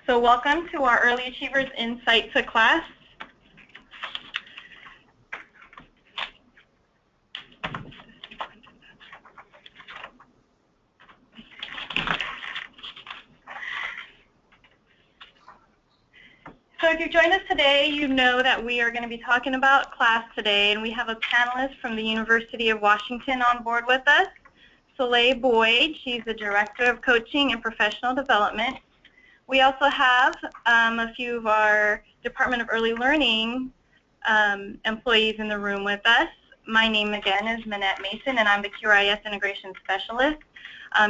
So welcome to our Early Achievers Insight to class. So if you joined us today, you know that we are going to be talking about class today, and we have a panelist from the University of Washington on board with us, Soleil Boyd. She's the Director of Coaching and Professional Development. We also have a few of our Department of Early Learning employees in the room with us. My name again is Minette Mason, and I'm the QRIS Integration Specialist.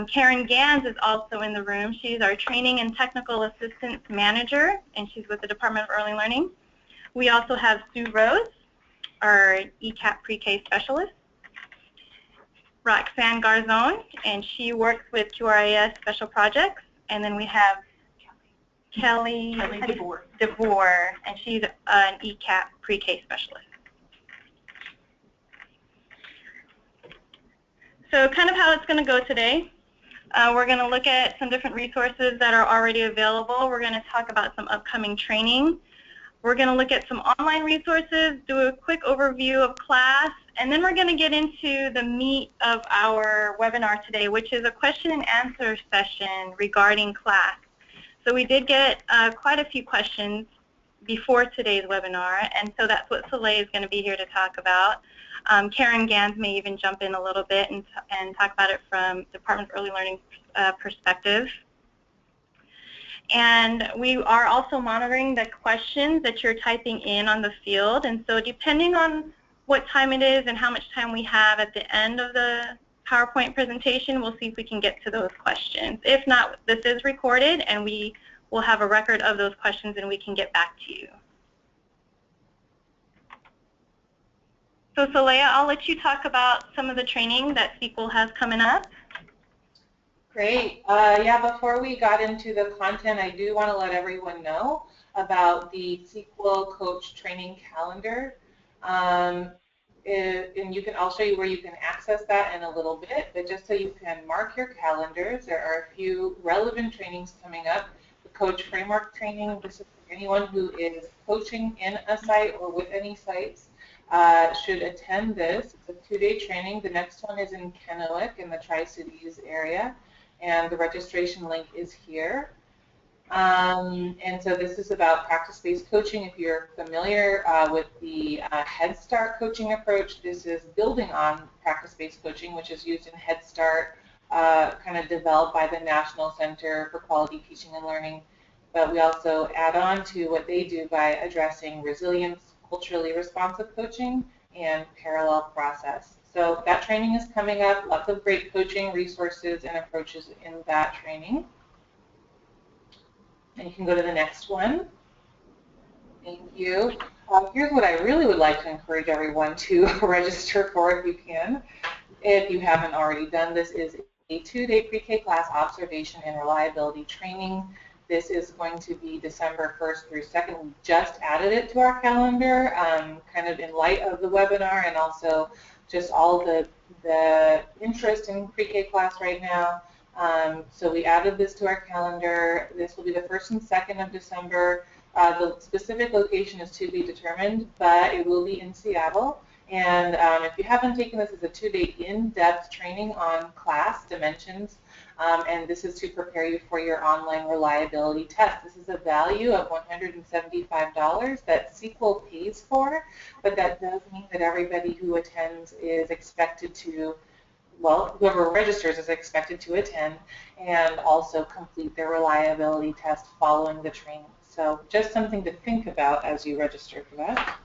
Karen Gans is also in the room. She's our Training and Technical Assistance Manager, and she's with the Department of Early Learning. We also have Sue Rose, our ECAP Pre-K Specialist. Roxanne Garzon, and she works with QRIS Special Projects. And then we have Kelly DeVore, and she's an ECAP Pre-K Specialist. So kind of how it's going to go today. We're going to look at some different resources that are already available. We're going to talk about some upcoming training. We're going to look at some online resources, do a quick overview of class, and then we're going to get into the meat of our webinar today, which is a question and answer session regarding class. So we did get quite a few questions before today's webinar, and so that's what Soleil is going to be here to talk about. Karen Gans may even jump in a little bit and talk about it from Department of Early Learning perspective. And we are also monitoring the questions that you're typing in on the field, and so depending on what time it is and how much time we have at the end of the PowerPoint presentation, we'll see if we can get to those questions. If not, this is recorded, and we will have a record of those questions, and we can get back to you. So Soleil, I'll let you talk about some of the training that SQL has coming up. Great. Yeah, before we got into the content, I do want to let everyone know about the SQL Coach Training Calendar. And I'll show you where you can access that in a little bit, but just so you can mark your calendars, there are a few relevant trainings coming up. The Coach Framework training, this is for anyone who is coaching in a site or with any sites. Should attend this. It's a 2-day training. The next one is in Kennewick in the Tri-Cities area, and the registration link is here. And so this is about practice-based coaching. If you're familiar with the Head Start coaching approach, this is building on practice-based coaching, which is used in Head Start, kind of developed by the National Center for Quality Teaching and Learning. But we also add on to what they do by addressing resilience, culturally responsive coaching, and parallel process. So that training is coming up. Lots of great coaching resources and approaches in that training. And you can go to the next one. Thank you. Here's what I really would like to encourage everyone to register for if you can. If you haven't already done this, is a 2-day pre-K class observation and reliability training. This is going to be December 1st through 2nd. We just added it to our calendar, kind of in light of the webinar and also just all the interest in pre-K class right now. So we added this to our calendar. This will be the 1st and 2nd of December. The specific location is to be determined, but it will be in Seattle. And if you haven't taken this, it's a 2-day in-depth training on class dimensions. And this is to prepare you for your online reliability test. This is a value of $175 that SQL pays for, but that does mean that everybody who attends is expected to, well, whoever registers is expected to attend and also complete their reliability test following the training. So just something to think about as you register for that.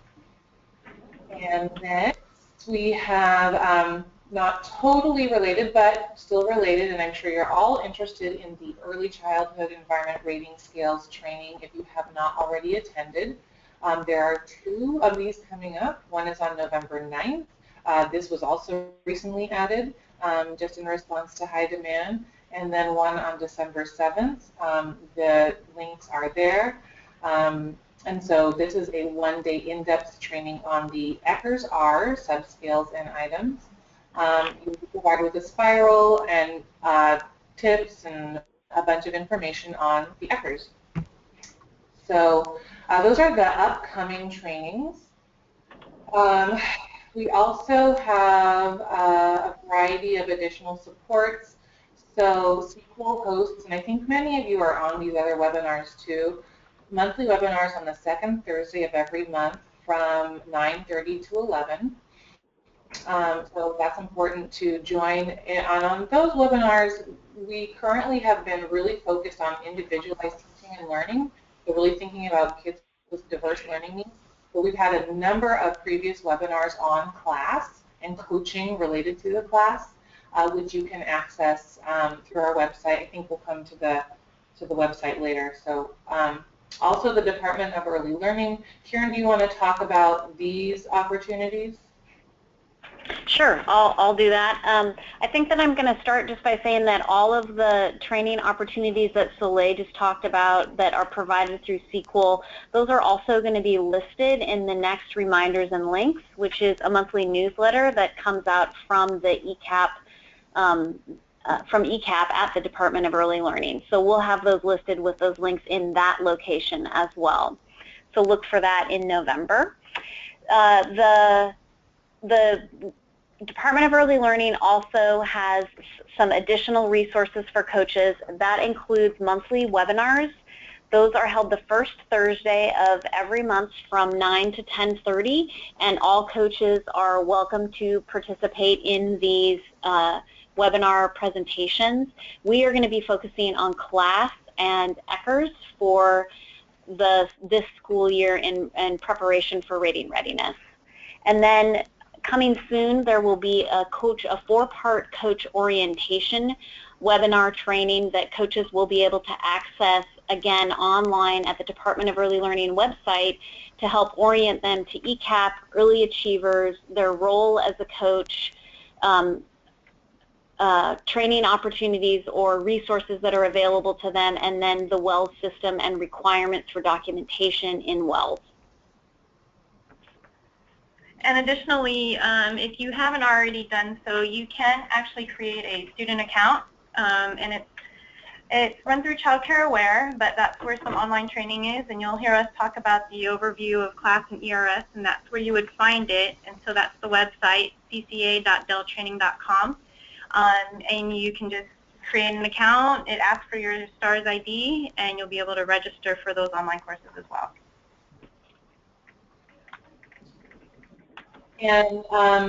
And next we have not totally related, but still related, and I'm sure you're all interested in the Early Childhood Environment Rating Scales training if you have not already attended. There are 2 of these coming up. One is on November 9th. This was also recently added just in response to high demand. And then one on December 7th. The links are there. And so this is a 1-day in-depth training on the ECHRS-R subscales and items. You'll be provided with a spiral and tips and a bunch of information on the ECHRS. So those are the upcoming trainings. We also have a variety of additional supports. So SQL hosts, and I think many of you are on these other webinars too, monthly webinars on the second Thursday of every month from 9:30 to 11. So that's important to join. And on those webinars, we currently have been really focused on individualized teaching and learning, so really thinking about kids with diverse learning needs. But we've had a number of previous webinars on class and coaching related to the class, which you can access through our website. I think we'll come to the website later. So also the Department of Early Learning. Kieran, do you want to talk about these opportunities? Sure, I'll do that. I think that I'm going to start just by saying that all of the training opportunities that Soleil just talked about that are provided through SQL, those are also going to be listed in the next Reminders and Links, which is a monthly newsletter that comes out from the ECAP at the Department of Early Learning. So we'll have those listed with those links in that location as well. So look for that in November. The Department of Early Learning also has some additional resources for coaches. That includes monthly webinars. Those are held the first Thursday of every month from 9 to 10:30, and all coaches are welcome to participate in these webinar presentations. We are going to be focusing on class and ECHRS for this school year in preparation for rating readiness. And then coming soon, there will be a 4-part coach orientation webinar training that coaches will be able to access, again, online at the Department of Early Learning website to help orient them to ECAP, early achievers, their role as a coach, training opportunities or resources that are available to them, and then the WELS system and requirements for documentation in WELS. And additionally, if you haven't already done so, you can actually create a student account, and it's run through Child Care Aware, but that's where some online training is, and you'll hear us talk about the overview of class and ERS, and that's where you would find it. And so that's the website, cca.deltraining.com, and you can just create an account. It asks for your STARS ID, and you'll be able to register for those online courses as well. And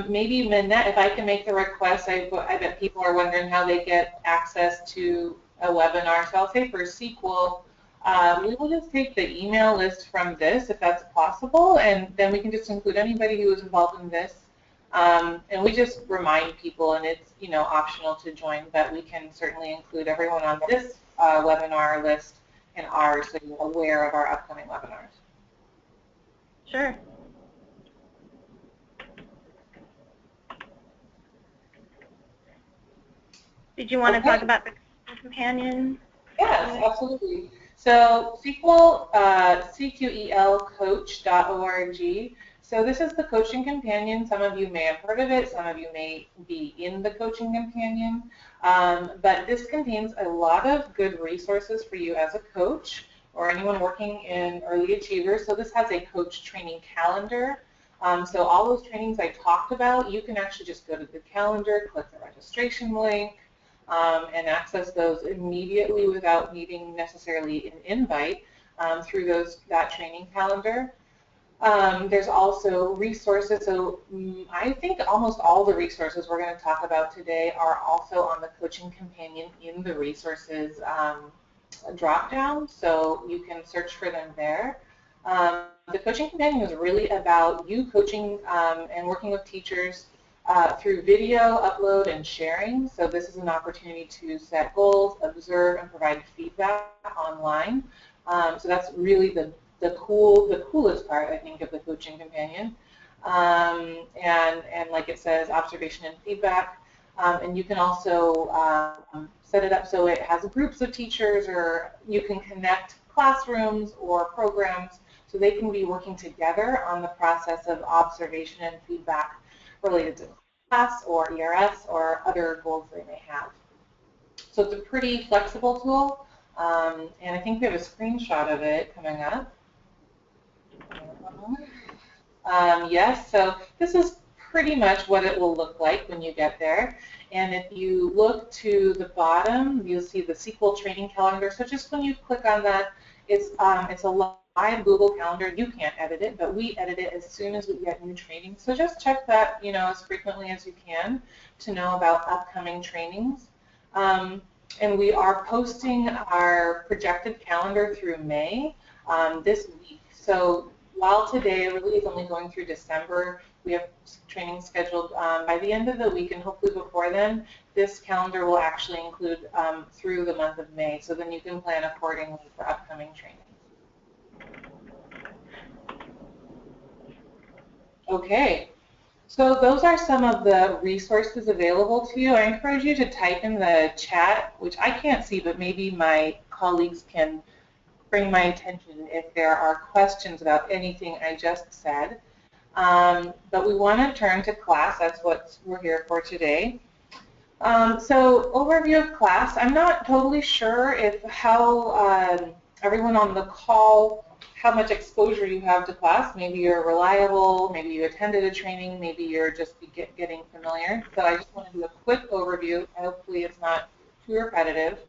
maybe, Minette, if I can make the request, I bet people are wondering how they get access to a webinar. So I'll say for SQL, we will just take the email list from this, if that's possible, and then we can just include anybody who is involved in this. And we just remind people, and it's optional to join, but we can certainly include everyone on this webinar list and ours, so you're aware of our upcoming webinars. Sure. Did you want to talk about the companion? Yes, absolutely. So SQL, cqelcoach.org. So this is the Coaching Companion. Some of you may have heard of it. Some of you may be in the Coaching Companion. But this contains a lot of good resources for you as a coach or anyone working in early achievers. So this has a coach training calendar. So all those trainings I talked about, you can actually just go to the calendar, click the registration link, and access those immediately without needing necessarily an invite through that training calendar. There's also resources. So I think almost all the resources we're going to talk about today are also on the Coaching Companion in the resources drop-down, so you can search for them there. The Coaching Companion is really about you coaching and working with teachers through video, upload, and sharing. So this is an opportunity to set goals, observe, and provide feedback online. So that's really the coolest part, I think, of the Coaching Companion. And like it says, observation and feedback. And you can also set it up so it has groups of teachers, or you can connect classrooms or programs so they can be working together on the process of observation and feedback related to class or ERS or other goals they may have. So it's a pretty flexible tool. And I think we have a screenshot of it coming up. Yes, so this is pretty much what it will look like when you get there. And if you look to the bottom, you'll see the SQL training calendar. So just when you click on that, it's a live Google Calendar. You can't edit it, but we edit it as soon as we get new training. So just check that, as frequently as you can to know about upcoming trainings. And we are posting our projected calendar through May this week. So while today really is only going through December, we have training scheduled by the end of the week, and hopefully before then, this calendar will actually include through the month of May, so then you can plan accordingly for upcoming trainings. Okay, so those are some of the resources available to you. I encourage you to type in the chat, which I can't see, but maybe my colleagues can bring my attention if there are questions about anything I just said. But we want to turn to class. That's what we're here for today. So overview of class. I'm not totally sure if how everyone on the call, how much exposure you have to class. Maybe you're reliable, maybe you attended a training, maybe you're just getting familiar. So I just want to do a quick overview. Hopefully it's not too repetitive.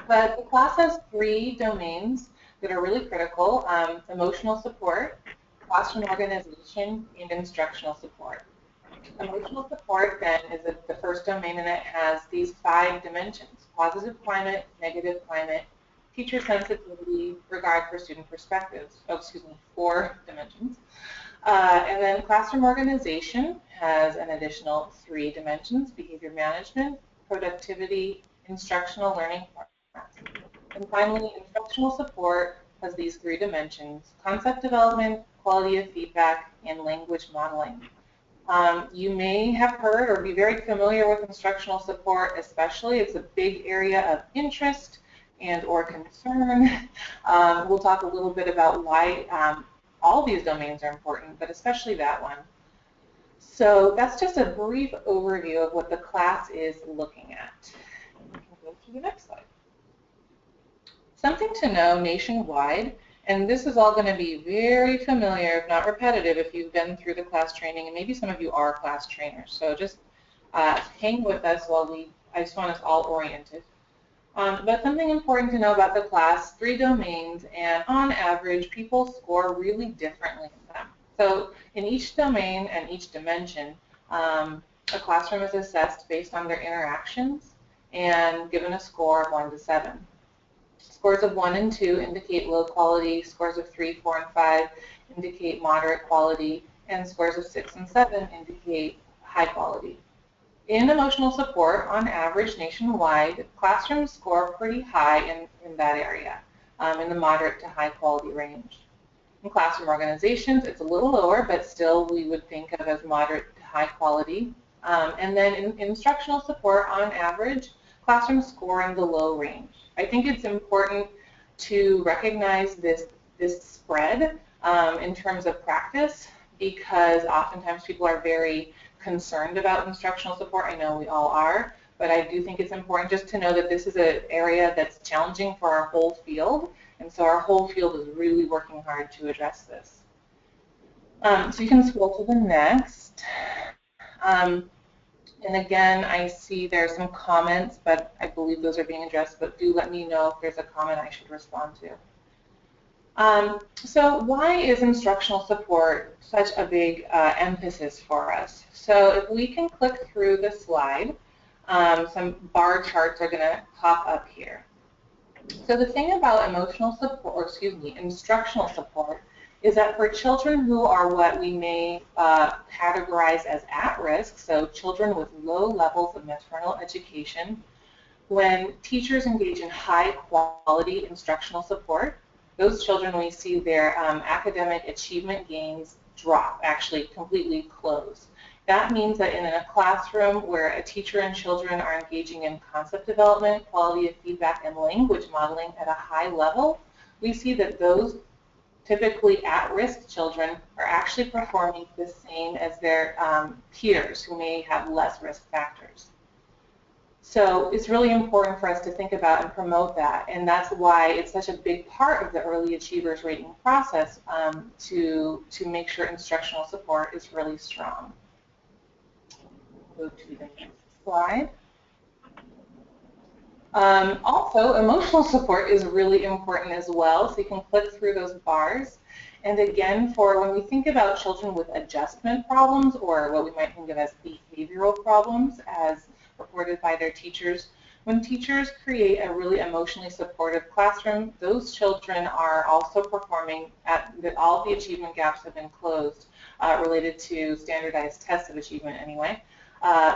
But the class has 3 domains that are really critical: emotional support, classroom organization, and instructional support. Emotional support, then, is the first domain, and it has these 5 dimensions: positive climate, negative climate, teacher sensitivity, regard for student perspectives. 4 dimensions. And then classroom organization has an additional 3 dimensions: behavior management, productivity, instructional learning. And finally, instructional support has these 3 dimensions: concept development, quality of feedback, and language modeling. You may have heard or be very familiar with instructional support, especially. It's a big area of interest and or concern. We'll talk a little bit about why all these domains are important, but especially that one. So that's just a brief overview of what the class is looking at. We can go to the next slide. Something to know nationwide, and this is all going to be very familiar, if not repetitive, if you've been through the class training, and maybe some of you are class trainers. So just hang with us while I just want us all oriented. But something important to know about the class: 3 domains, and on average, people score really differently in them. So in each domain and each dimension, a classroom is assessed based on their interactions and given a score of 1 to 7. Scores of 1 and 2 indicate low quality, scores of 3, 4, and 5 indicate moderate quality, and scores of 6 and 7 indicate high quality. In emotional support, on average nationwide, classrooms score pretty high in that area, in the moderate to high quality range. In classroom organizations, it's a little lower, but still we would think of as moderate to high quality. And then in instructional support, on average, classrooms score in the low range. I think it's important to recognize this spread in terms of practice, because oftentimes people are very concerned about instructional support. I know we all are, but I do think it's important just to know that this is an area that's challenging for our whole field, and so our whole field is really working hard to address this. So you can scroll to the next. And again, I see there are some comments, but I believe those are being addressed, but do let me know if there's a comment I should respond to. So why is instructional support such a big emphasis for us? So if we can click through the slide, some bar charts are going to pop up here. So the thing about instructional support is that for children who are what we may categorize as at risk, so children with low levels of maternal education, when teachers engage in high quality instructional support, those children, we see their academic achievement gains drop, actually completely close. That means that in a classroom where a teacher and children are engaging in concept development, quality of feedback, and language modeling at a high level, we see that those typically at-risk children are actually performing the same as their peers who may have less risk factors. So it's really important for us to think about and promote that, and that's why it's such a big part of the early achievers rating process to make sure instructional support is really strong. Go to the next slide. Also, emotional support is really important as well, so you can click through those bars. And again, for when we think about children with adjustment problems, or what we might think of as behavioral problems as reported by their teachers, when teachers create a really emotionally supportive classroom, those children are also performing all the achievement gaps have been closed related to standardized tests of achievement anyway.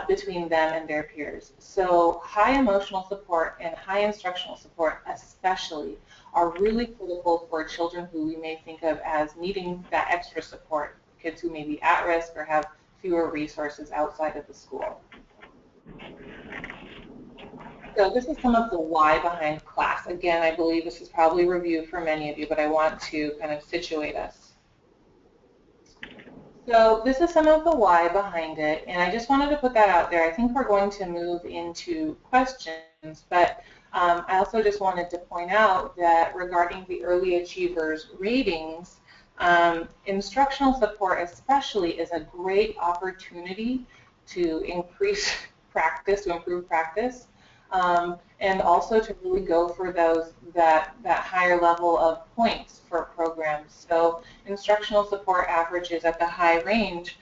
Between them and their peers. So high emotional support and high instructional support especially are really critical for children who we may think of as needing that extra support, kids who may be at risk or have fewer resources outside of the school. So this is some of the why behind class. Again, I believe this is probably review for many of you, but I want to kind of situate us. So this is some of the why behind it, and I just wanted to put that out there. I think we're going to move into questions, but I also just wanted to point out that regarding the early achievers ratings, instructional support especially is a great opportunity to increase practice, to improve practice, and also to really go for that higher level of points for programs. So instructional support averages at the high range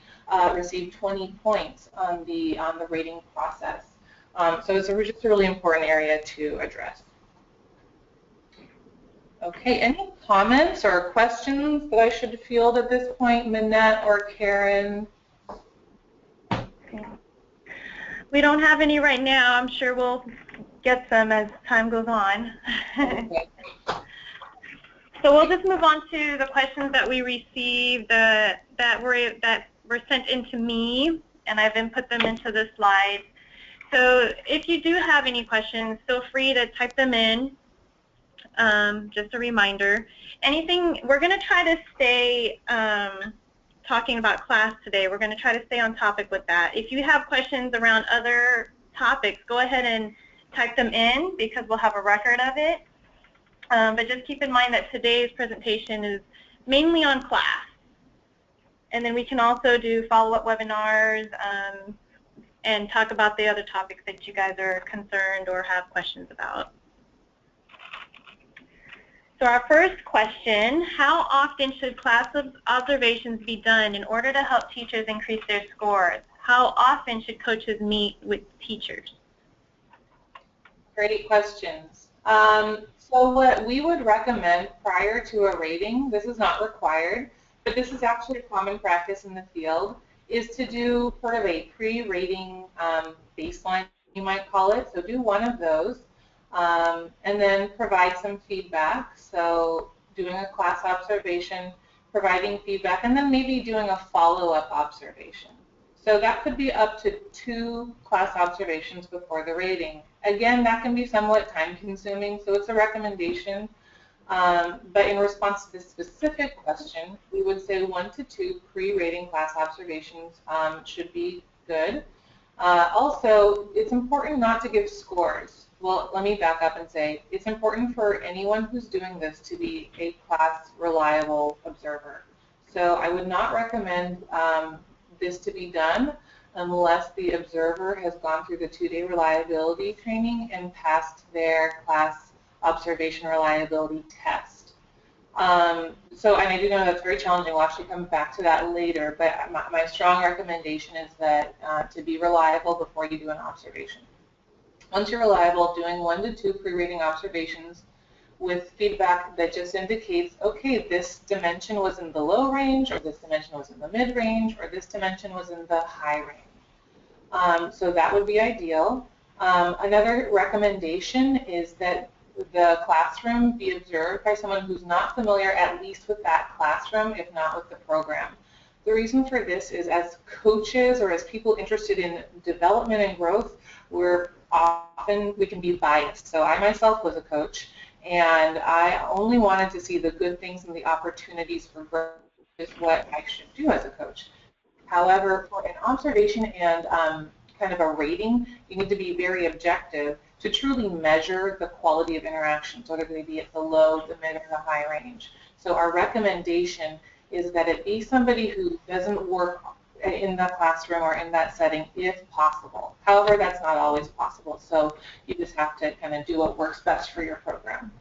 receive 20 points on the rating process. So it's just a really important area to address. Okay, any comments or questions that I should field at this point, Minette or Karen? We don't have any right now. I'm sure we'll get some as time goes on. Okay. So we'll just move on to the questions that we received that were sent into me, and I've input them into the slide. So if you do have any questions, feel free to type them in. Just a reminder. Anything, we're going to try to stay talking about class today. We're going to try to stay on topic with that. If you have questions around other topics, go ahead and type them in because we'll have a record of it. But just keep in mind that today's presentation is mainly on class. And then we can also do follow-up webinars and talk about the other topics that you guys are concerned or have questions about. So our first question, how often should class observations be done in order to help teachers increase their scores? How often should coaches meet with teachers? Great questions. So what we would recommend prior to a rating, this is not required, but this is actually a common practice in the field, is to do sort of a pre-rating baseline, you might call it. So do one of those. And then provide some feedback, so doing a class observation, providing feedback, and then maybe doing a follow-up observation. So that could be up to 2 class observations before the rating. Again, that can be somewhat time-consuming, so it's a recommendation. But in response to this specific question, we would say 1 to 2 pre-rating class observations should be good. Also, it's important not to give scores. Well, let me back up and say it's important for anyone who's doing this to be a class reliable observer. So I would not recommend this to be done unless the observer has gone through the 2-day reliability training and passed their class observation reliability test. So, and I do know that's very challenging. We'll actually come back to that later, but my strong recommendation is that to be reliable before you do an observation. Once you're reliable, doing 1 to 2 pre-rating observations with feedback that just indicates, okay, this dimension was in the low range, or this dimension was in the mid-range, or this dimension was in the high range. So that would be ideal. Another recommendation is that the classroom be observed by someone who's not familiar at least with that classroom, if not with the program. The reason for this is as coaches or as people interested in development and growth, we can be biased. So I myself was a coach, and I only wanted to see the good things and the opportunities for growth is what I should do as a coach. However, for an observation and kind of a rating, you need to be very objective to truly measure the quality of interactions, whether they be at the low, the mid, or the high range. So our recommendation is that it be somebody who doesn't work in the classroom or in that setting if possible. However, that's not always possible, so you just have to kind of do what works best for your program.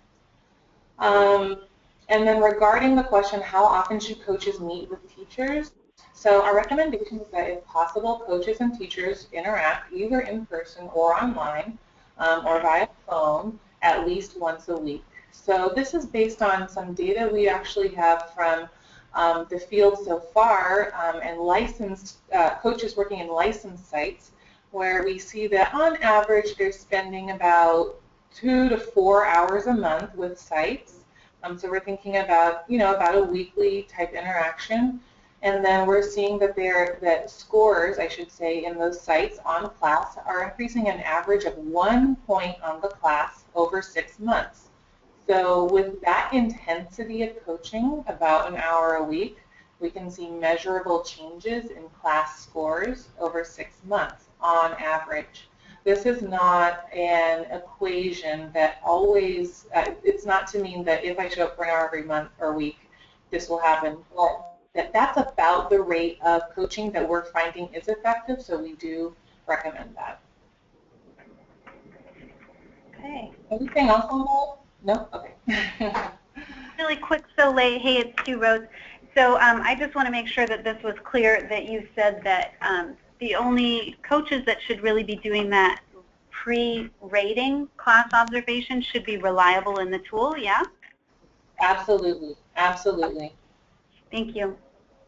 And then regarding the question, how often should coaches meet with teachers? So our recommendation is that if possible, coaches and teachers interact either in person or online or via phone at least once a week. So this is based on some data we actually have from the field so far and licensed coaches working in licensed sites, where we see that on average they're spending about 2 to 4 hours a month with sites. So we're thinking about, about a weekly type interaction. And then we're seeing that scores, I should say, in those sites on class are increasing an average of 1 point on the class over 6 months. So with that intensity of coaching, about an hour a week, we can see measurable changes in class scores over 6 months on average. This is not an equation that always, it's not to mean that if I show up for an hour every month or week, this will happen. But that's about the rate of coaching that we're finding is effective, so we do recommend that. Okay. Anything else on that? No? Okay. Really quick, Soleil. Hey, it's Sue Rose. So I just want to make sure that this was clear, that you said that the only coaches that should really be doing that pre-rating class observation should be reliable in the tool, yeah? Absolutely, absolutely. Thank you.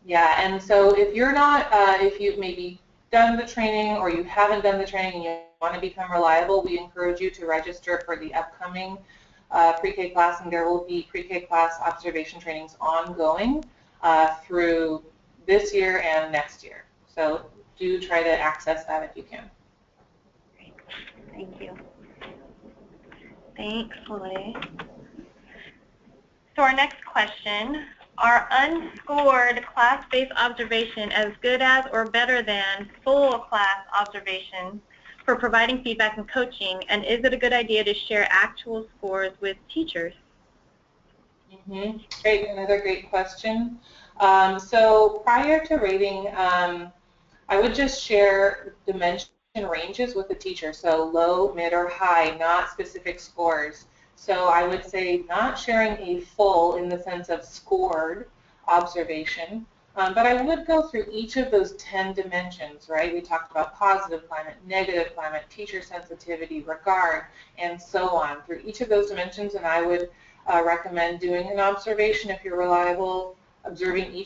Yeah, and so if you're not, if you've maybe done the training or you haven't done the training and you want to become reliable, we encourage you to register for the upcoming pre-K class, and there will be pre-K class observation trainings ongoing through this year and next year. So do try to access that if you can. Great. Thank you. Thanks, Soleil. So our next question, are unscored class-based observation as good as or better than full class observation for providing feedback and coaching, and is it a good idea to share actual scores with teachers? Great, another great question. So prior to rating, I would just share dimension ranges with the teacher, so low, mid, or high, not specific scores. So I would say not sharing a full in the sense of scored observation, but I would go through each of those 10 dimensions, right? We talked about positive climate, negative climate, teacher sensitivity, regard, and so on, through each of those dimensions, and I would recommend doing an observation if you're reliable, observing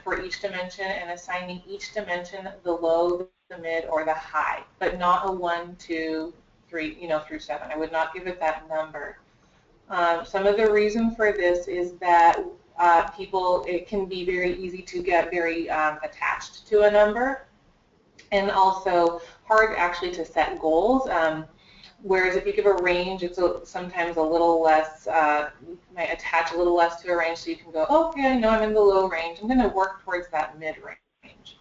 for each dimension and assigning each dimension the low, the mid, or the high, but not a 1, 2, 3, through 7. I would not give it that number. Some of the reason for this is that it can be very easy to get very attached to a number, and also hard actually to set goals. Whereas if you give a range, it's sometimes a little less, you might attach a little less to a range, so you can go, oh, okay, I know I'm in the low range. I'm going to work towards that mid-range.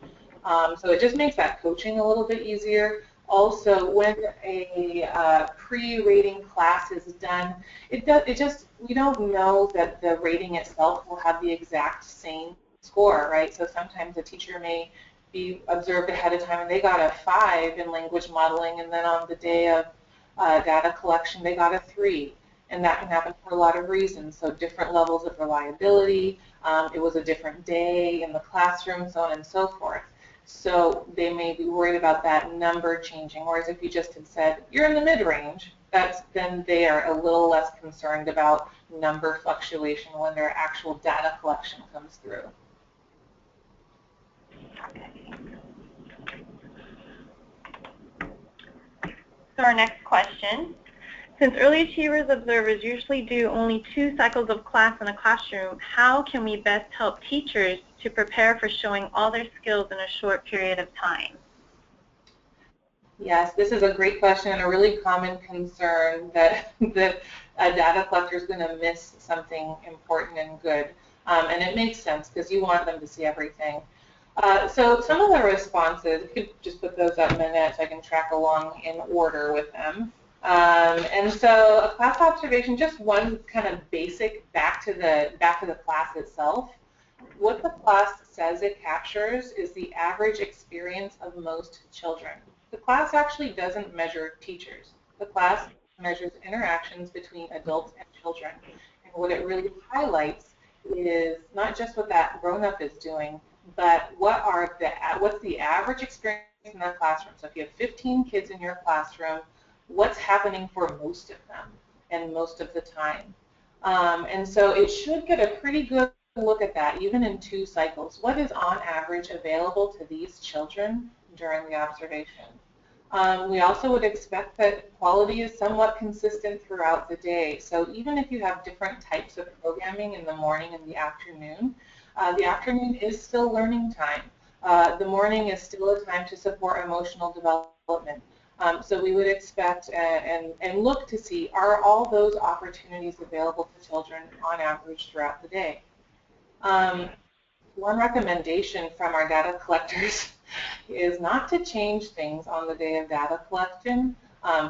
So it just makes that coaching a little bit easier. Also, when a pre-rating class is done, we don't know that the rating itself will have the exact same score, right? So sometimes a teacher may be observed ahead of time and they got a 5 in language modeling, and then on the day of data collection they got a 3. And that can happen for a lot of reasons. So different levels of reliability, it was a different day in the classroom, so on and so forth. So they may be worried about that number changing, whereas if you just had said, you're in the mid-range, then they are a little less concerned about number fluctuation when their actual data collection comes through. Okay. So our next question. Since early achievers observers usually do only 2 cycles of class in a classroom, how can we best help teachers to prepare for showing all their skills in a short period of time? Yes, this is a great question and a really common concern that a data collector is going to miss something important and good. And it makes sense because you want them to see everything. So some of the responses, you could just put those up, Minette, so I can track along in order with them. And so a class observation, just one kind of basic back to the class itself. What the class says it captures is the average experience of most children. The class actually doesn't measure teachers. The class measures interactions between adults and children. And what it really highlights is not just what that grown-up is doing, but what's the average experience in the classroom. So if you have 15 kids in your classroom, what's happening for most of them and most of the time? And so it should get a pretty good look at that, even in 2 cycles. What is on average available to these children during the observation? We also would expect that quality is somewhat consistent throughout the day. So even if you have different types of programming in the morning and the afternoon is still learning time. The morning is still a time to support emotional development. So we would expect and look to see, are all those opportunities available to children on average throughout the day? One recommendation from our data collectors is not to change things on the day of data collection,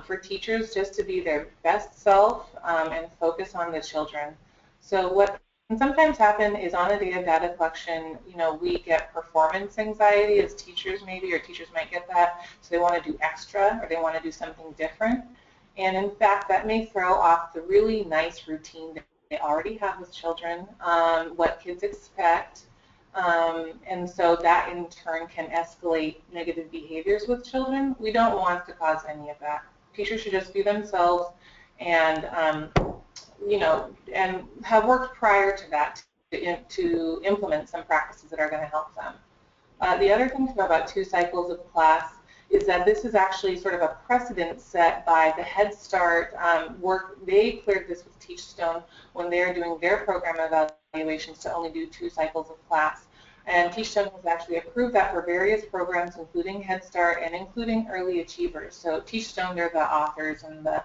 for teachers just to be their best self and focus on the children. So what can sometimes happen is on a day of data collection, we get performance anxiety as teachers maybe, or teachers might get that, so they want to do extra or they want to do something different. And in fact, that may throw off the really nice routine that they already have with children, what kids expect, and so that in turn can escalate negative behaviors with children. We don't want to cause any of that. Teachers should just be themselves and, and have worked prior to that to implement some practices that are going to help them. The other thing to know about 2 cycles of class is that this is actually sort of a precedent set by the Head Start work. They cleared this with Teachstone when they're doing their program evaluations to only do 2 cycles of class. And Teachstone has actually approved that for various programs, including Head Start and including Early Achievers. So Teachstone, they're the authors and the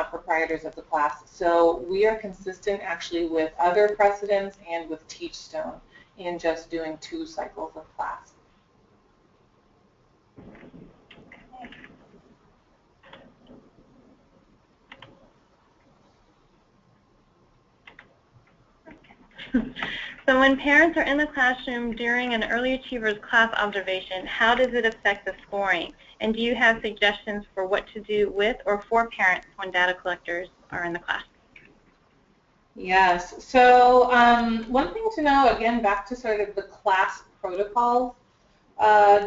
proprietors of the class. So we are consistent actually with other precedents and with Teachstone in just doing 2 cycles of class. So when parents are in the classroom during an Early Achievers class observation, how does it affect the scoring? And do you have suggestions for what to do with or for parents when data collectors are in the class? Yes. So one thing to know, again, back to sort of the class protocols,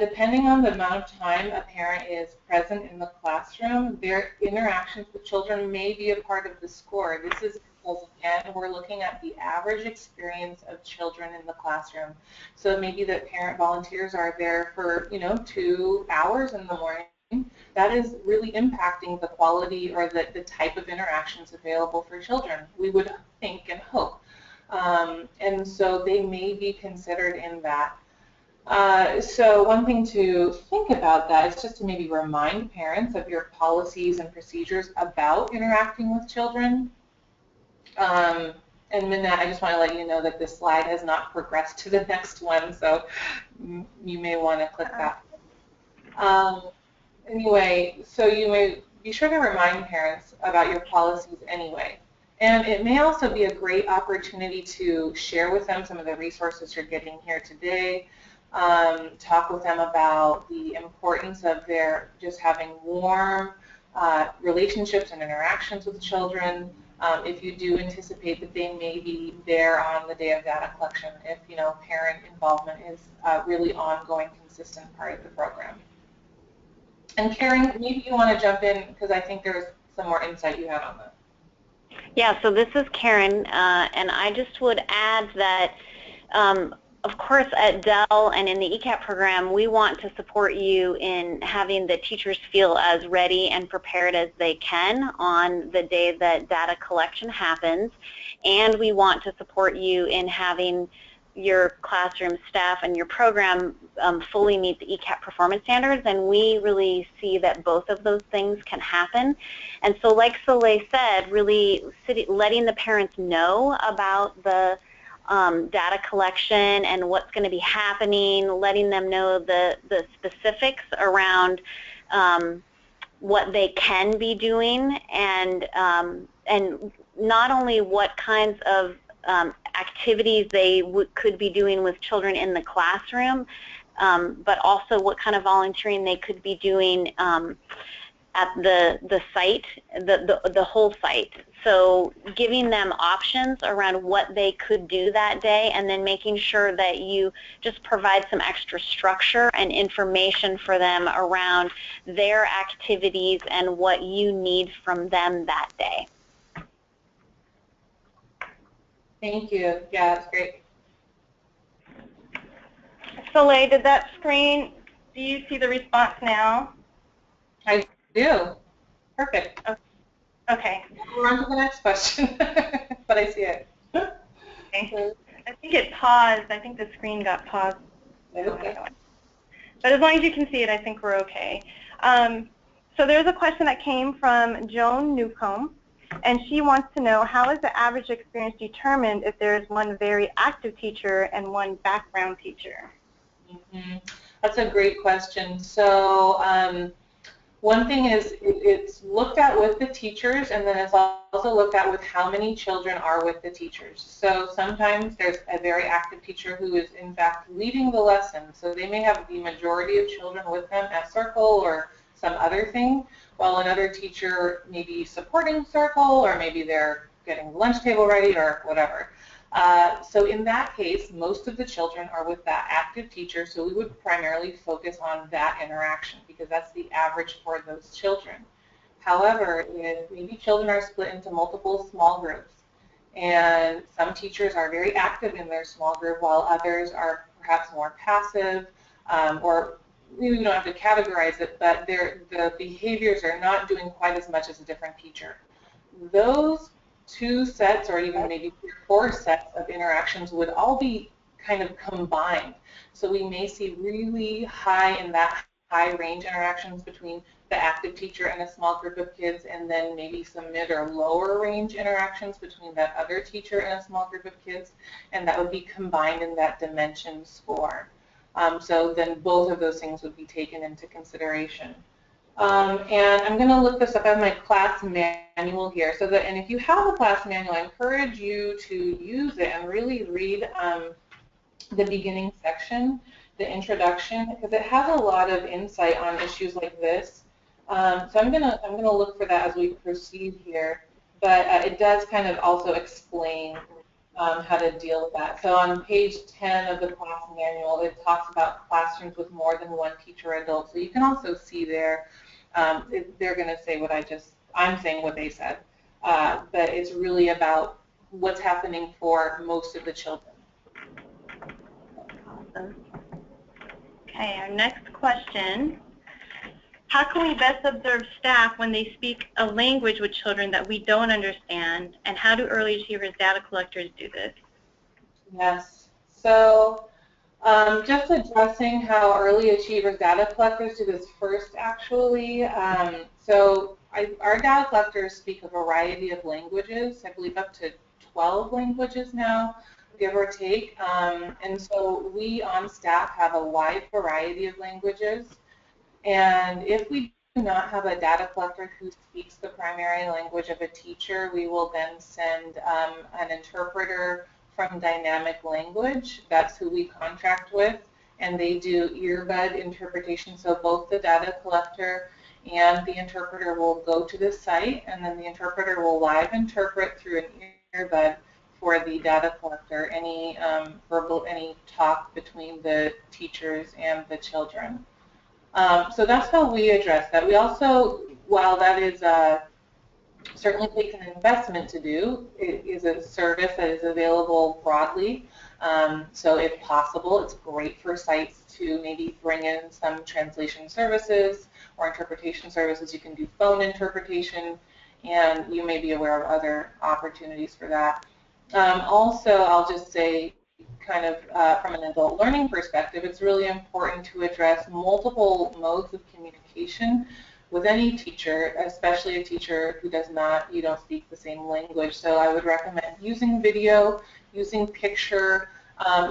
depending on the amount of time a parent is present in the classroom, their interactions with children may be a part of the score. This is because, again, we're looking at the average experience of children in the classroom. So maybe that parent volunteers are there for, 2 hours in the morning. That is really impacting the quality or the type of interactions available for children, we would think and hope. And so they may be considered in that. So one thing to think about that is just to maybe remind parents of your policies and procedures about interacting with children. And Minette, I just want to let you know that this slide has not progressed to the next one, so you may want to click that. Anyway, so you may be sure to remind parents about your policies anyway. And it may also be a great opportunity to share with them some of the resources you're getting here today, talk with them about the importance of their just having warm relationships and interactions with children. If you do anticipate that they may be there on the day of data collection, if parent involvement is a really ongoing, consistent part of the program. And Karen, maybe you want to jump in because I think there's some more insight you had on that. Yeah, so this is Karen, and I just would add that, of course, at Dell and in the ECAP program, we want to support you in having the teachers feel as ready and prepared as they can on the day that data collection happens, and we want to support you in having your classroom staff and your program fully meet the ECAP performance standards, and we really see that both of those things can happen. And so like Soleil said, really letting the parents know about the data collection and what's going to be happening, letting them know the specifics around what they can be doing, and not only what kinds of activities they could be doing with children in the classroom, but also what kind of volunteering they could be doing at the site, the whole site. So giving them options around what they could do that day, and then making sure that you just provide some extra structure and information for them around their activities and what you need from them that day. Thank you. Yeah, that's great. Soleil, did that screen, do you see the response now? I do. Perfect. Okay. We're on to the next question, but I see it. Okay. I think it paused. I think the screen got paused. Okay. But as long as you can see it, I think we're okay. So there's a question that came from Joan Newcomb, and she wants to know, how is the average experience determined if there is one very active teacher and one background teacher? Mm-hmm. That's a great question. So one thing is it's looked at with the teachers, and then it's also looked at with how many children are with the teachers. So sometimes there's a very active teacher who is in fact leading the lesson. So they may have the majority of children with them at Circle or some other thing, while another teacher may be supporting Circle, or maybe they're getting the lunch table ready or whatever. So in that case, most of the children are with that active teacher, so we would primarily focus on that interaction because that's the average for those children. However, if maybe children are split into multiple small groups, and some teachers are very active in their small group while others are perhaps more passive, or we don't have to categorize it, but the behaviors are not doing quite as much as a different teacher. Those 2 sets, or even maybe 4 sets of interactions would all be kind of combined. So we may see really high in that high range interactions between the active teacher and a small group of kids, and then maybe some mid or lower range interactions between that other teacher and a small group of kids, and that would be combined in that dimension score. So then both of those things would be taken into consideration. And I'm going to look this up in my class manual here. And if you have a class manual, I encourage you to use it and really read the beginning section, the introduction, because it has a lot of insight on issues like this. So I'm gonna look for that as we proceed here. But it does kind of also explain how to deal with that. So on page 10 of the class manual, it talks about classrooms with more than 1 teacher or adult. So you can also see there, they're going to say what I'm saying what they said. But it's really about what's happening for most of the children. Awesome. Okay, our next question. How can we best observe staff when they speak a language with children that we don't understand, and how do early achievers data collectors do this? Yes. So just addressing how early achievers data collectors do this first, actually. Our data collectors speak a variety of languages, I believe up to 12 languages now, give or take. And so we on staff have a wide variety of languages. And if we do not have a data collector who speaks the primary language of a teacher, we will then send an interpreter from Dynamic Language. That's who we contract with, and they do earbud interpretation. So both the data collector and the interpreter will go to the site, and then the interpreter will live interpret through an earbud for the data collector any any talk between the teachers and the children. So that's how we address that. We also, while that is certainly takes an investment to do, it is a service that is available broadly. So if possible, it's great for sites to maybe bring in some translation services or interpretation services. You can do phone interpretation, and you may be aware of other opportunities for that. Also, I'll just say, kind of from an adult learning perspective, it's really important to address multiple modes of communication with any teacher, especially a teacher who you don't speak the same language. So I would recommend using video, using picture,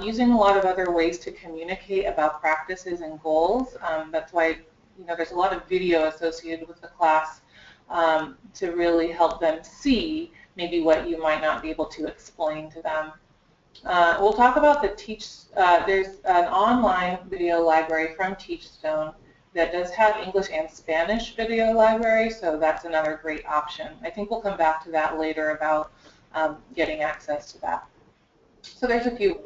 using a lot of other ways to communicate about practices and goals. That's why there's a lot of video associated with the class to really help them see maybe what you might not be able to explain to them. We'll talk about there's an online video library from Teachstone that does have English and Spanish video library, so that's another great option. I think we'll come back to that later about getting access to that. So there's a few.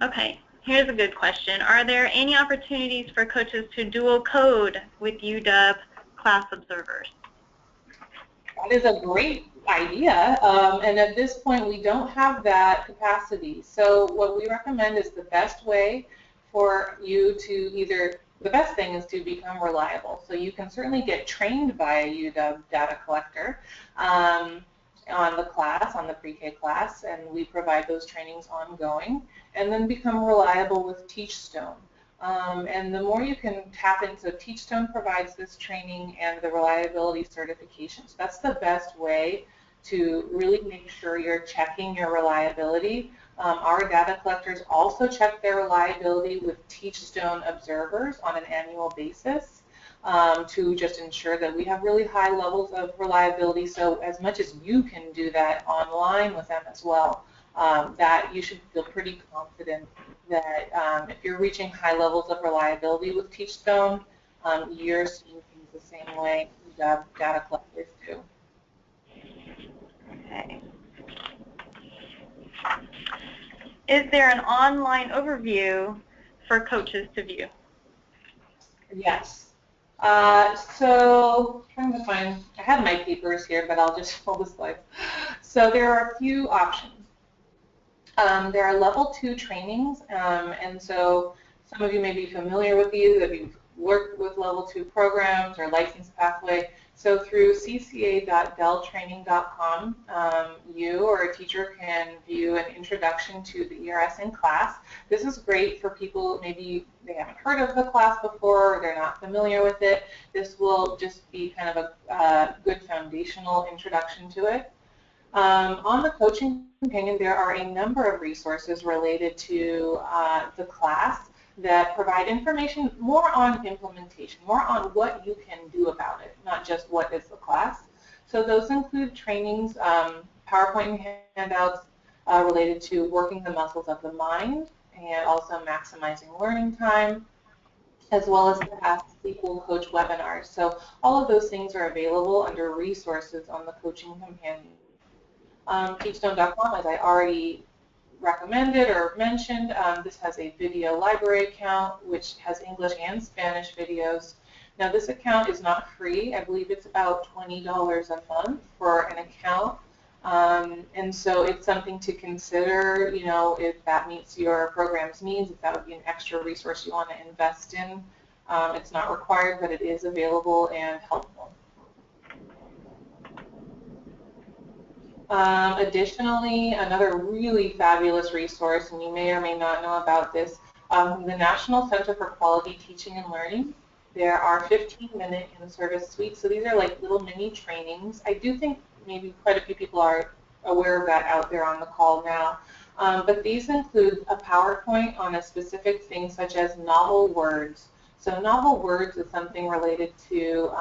Okay, here's a good question. Are there any opportunities for coaches to dual code with UW class observers? That is a great idea, and at this point we don't have that capacity. So what we recommend is the best way for you to the best thing is to become reliable. So you can certainly get trained by a UW data collector on the pre-K class, and we provide those trainings ongoing, and then become reliable with Teachstone. And the more you can tap into, Teachstone provides this training and the reliability certifications. That's the best way to really make sure you're checking your reliability. Our data collectors also check their reliability with Teachstone observers on an annual basis to just ensure that we have really high levels of reliability. So as much as you can do that online with them as well, that you should feel pretty confident that if you're reaching high levels of reliability with Teachstone, you're seeing things the same way data collectors do. Okay. Is there an online overview for coaches to view? Yes. So I'm trying to find, I have my papers here, but I'll just pull the slides. So there are a few options. There are level 2 trainings, and so some of you may be familiar with these if you've worked with level 2 programs or license pathway. So through cca.deltraining.com, you or a teacher can view an introduction to the ERS in class. This is great for people, maybe they haven't heard of the class before, or they're not familiar with it. This will just be kind of a good foundational introduction to it. On the Coaching Companion, there are a number of resources related to the class that provide information more on implementation, more on what you can do about it, not just what is the class. So those include trainings, PowerPoint handouts related to working the muscles of the mind and also maximizing learning time, as well as the Ask SQL Coach webinars. So all of those things are available under resources on the Coaching Companion. Teachstone.com, as I already recommended or mentioned, this has a video library account which has English and Spanish videos. Now this account is not free. I believe it's about $20 a month for an account, and so it's something to consider, if that meets your program's needs, if that would be an extra resource you want to invest in. It's not required, but it is available and helpful. Additionally, another really fabulous resource, and you may or may not know about this, the National Center for Quality Teaching and Learning. There are 15-minute in-service suites, so these are like little mini trainings. I do think maybe quite a few people are aware of that out there on the call now. But these include a PowerPoint on a specific thing such as novel words. So novel words is something related to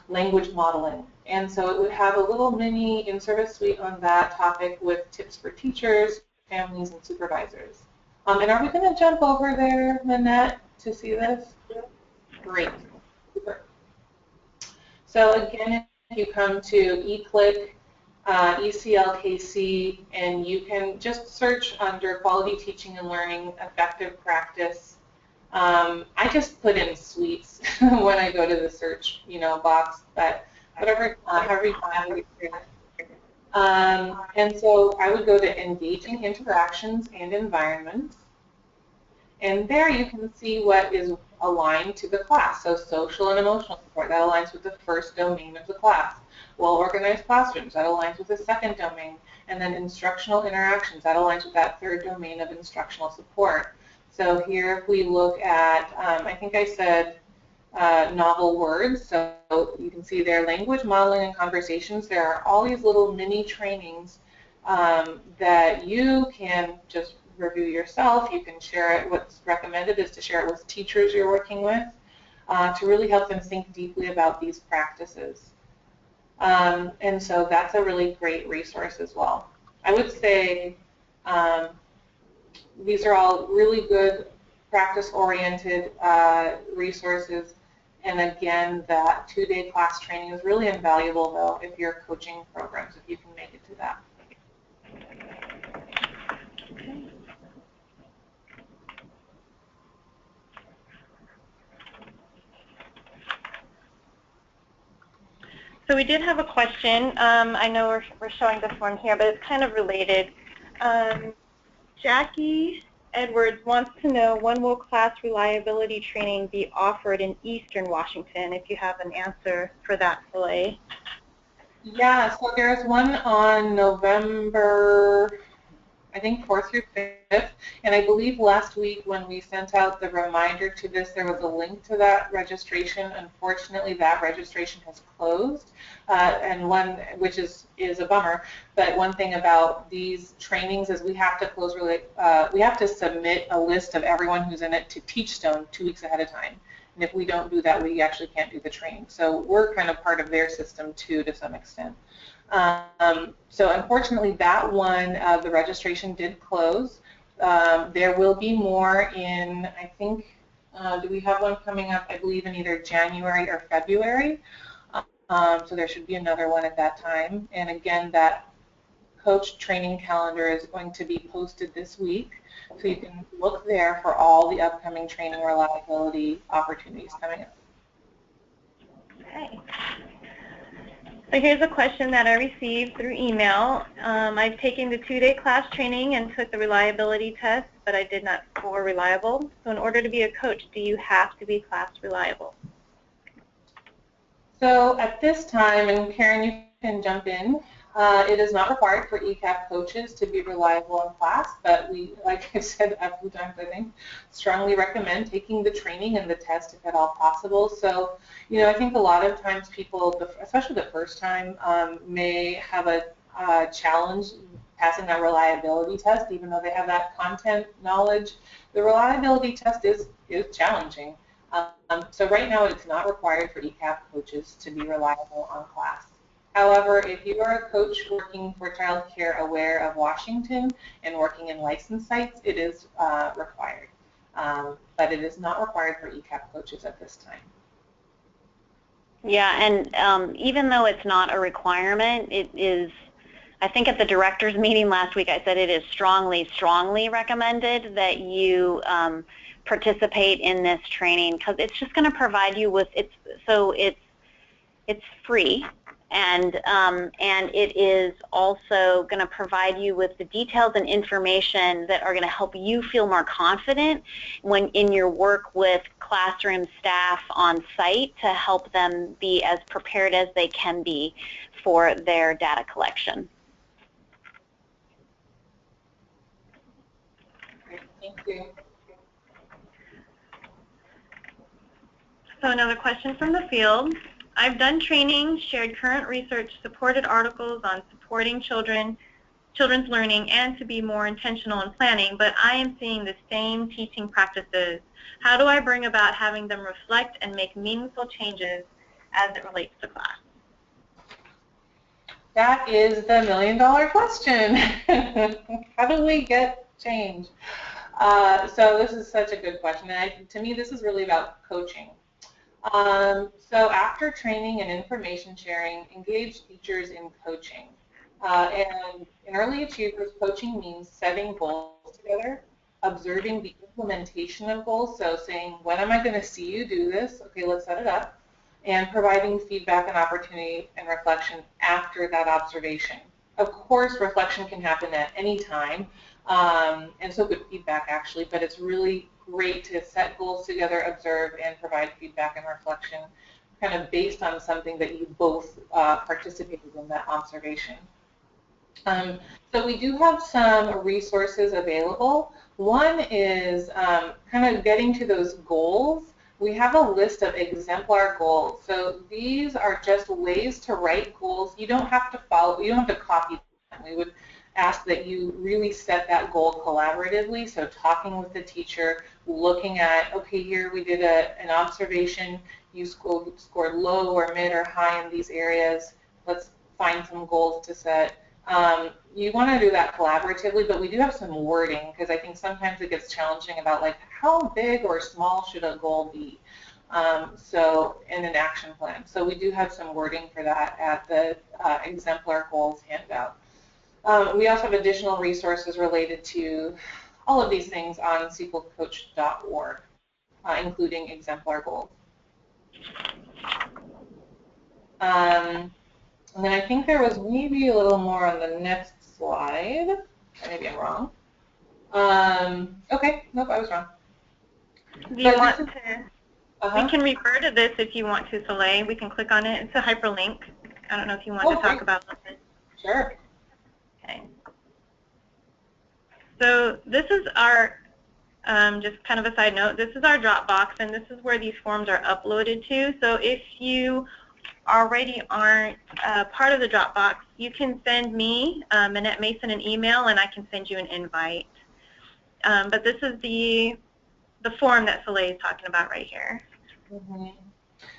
language modeling. And so it would have a little mini in-service suite on that topic with tips for teachers, families, and supervisors. And are we going to jump over there, Manette, to see this? Great. Super. So again, if you come to eClick, ECLKC, and you can just search under Quality Teaching and Learning Effective Practice. I just put in suites when I go to the search, box, but whatever, however you find it. And so I would go to Engaging Interactions and Environments, and there you can see what is aligned to the class. So social and emotional support, that aligns with the first domain of the class. Well-organized classrooms, that aligns with the second domain. And then instructional interactions, that aligns with that third domain of instructional support. So here if we look at, I think I said novel words, so you can see there language modeling and conversations. There are all these little mini trainings that you can just review yourself. You can share it. What's recommended is to share it with teachers you're working with to really help them think deeply about these practices. And so that's a really great resource as well. I would say these are all really good practice-oriented resources. And again, that 2-day class training is really invaluable, though, if you're coaching programs, if you can make it to that. So we did have a question. I know we're showing this one here, but it's kind of related. Jackie Edwards wants to know, when will class reliability training be offered in Eastern Washington? If you have an answer for that, Soleil. Yeah, so there's one on November, I think 4th through 5th, and I believe last week when we sent out the reminder to this, there was a link to that registration. Unfortunately, that registration has closed, and which is a bummer. But one thing about these trainings is we have to we have to submit a list of everyone who's in it to Teachstone 2 weeks ahead of time. And if we don't do that, we actually can't do the training. So we're kind of part of their system too, to some extent. So unfortunately, that one, the registration did close. There will be more in, I think, do we have one coming up, I believe, in either January or February. So there should be another one at that time. And again, that coach training calendar is going to be posted this week. So you can look there for all the upcoming training reliability opportunities coming up. Okay. So here's a question that I received through email. I've taken the 2-day class training and took the reliability test, but I did not score reliable. So in order to be a coach, do you have to be class reliable? So at this time, and Karen, you can jump in, it is not required for ECAP coaches to be reliable in class, but we, like I've said a few times, I think, strongly recommend taking the training and the test if at all possible. So, you know, I think a lot of times people, especially the first time, may have a challenge passing that reliability test, even though they have that content knowledge. The reliability test is challenging. So right now it's not required for ECAP coaches to be reliable on class. However, if you are a coach working for Child Care Aware of Washington and working in licensed sites, it is required. But it is not required for ECAP coaches at this time. Yeah, and even though it's not a requirement, it is, I think at the director's meeting last week I said it is strongly, strongly recommended that you participate in this training, because it's just going to provide you with, it's free. And it is also going to provide you with the details and information that are going to help you feel more confident when in your work with classroom staff on site to help them be as prepared as they can be for their data collection. Great, thank you. So another question from the field. I've done training, shared current research, supported articles on supporting children's learning, and to be more intentional in planning, but I am seeing the same teaching practices. How do I bring about having them reflect and make meaningful changes as it relates to class? That is the million-dollar question. How do we get change? So this is such a good question. And to me, this is really about coaching. So after training and information sharing, engage teachers in coaching. And in Early Achievers, coaching means setting goals together, observing the implementation of goals, so saying, when am I going to see you do this? Okay, let's set it up. And providing feedback and opportunity and reflection after that observation. Of course, reflection can happen at any time, and so could feedback actually, but it's really great to set goals together, observe, and provide feedback and reflection kind of based on something that you both participated in that observation. So we do have some resources available One is kind of getting to those goals. We have a list of exemplar goals. So these are just ways to write goals. You don't have to follow, you don't have to copy them. We would ask that you really set that goal collaboratively. So talking with the teacher, looking at, okay, here we did an observation. You scored low or mid or high in these areas. Let's find some goals to set. You want to do that collaboratively, but we do have some wording because I think sometimes it gets challenging about like how big or small should a goal be. So in an action plan. So we do have some wording for that at the exemplar goals handout. We also have additional resources related to all of these things on sequelcoach.org, including exemplar goals. And then I think there was maybe a little more on the next slide. Maybe I'm wrong. Okay, nope, I was wrong. Do you want to? We can refer to this if you want to, Soleil. We can click on it. It's a hyperlink. I don't know if you want to talk about it. Sure. Okay. So this is our, just kind of a side note, this is our Dropbox, and this is where these forms are uploaded to. So if you already aren't part of the Dropbox, you can send me, Minette Mason, an email, and I can send you an invite. But this is the form that Soleil is talking about right here. Mm-hmm.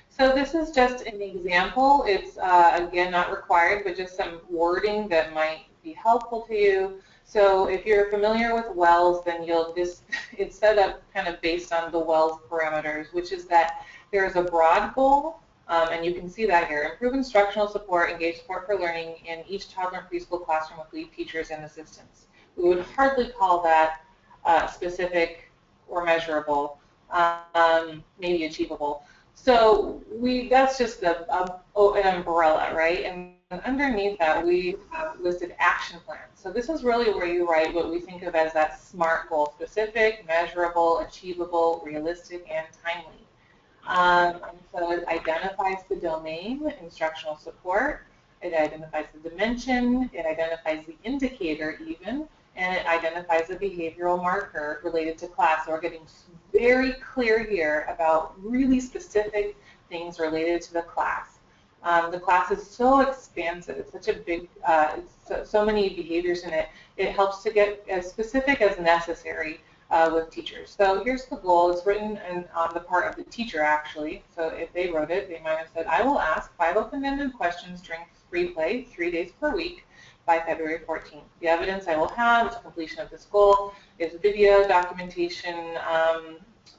So this is just an example. It's, again, not required, but just some wording that might be helpful to you. So if you're familiar with WELS, then you'll just, it's set up kind of based on the WELS parameters, which is that there's a broad goal, and you can see that here, improve instructional support, engage support for learning in each toddler and preschool classroom with lead teachers and assistants. We would hardly call that specific or measurable, maybe achievable. So that's just an umbrella, right? And underneath that, we have listed action plans. So this is really where you write what we think of as that SMART goal: specific, measurable, achievable, realistic, and timely. And so it identifies the domain, instructional support. It identifies the dimension. It identifies the indicator even. And it identifies a behavioral marker related to class. So we're getting very clear here about really specific things related to the class. The class is so expansive. It's such a big, so many behaviors in it. It helps to get as specific as necessary with teachers. So here's the goal. It's written on the part of the teacher, actually. So if they wrote it, they might have said, I will ask 5 open-ended questions during free play 3 days per week by February 14th. The evidence I will have to completion of this goal is video, documentation,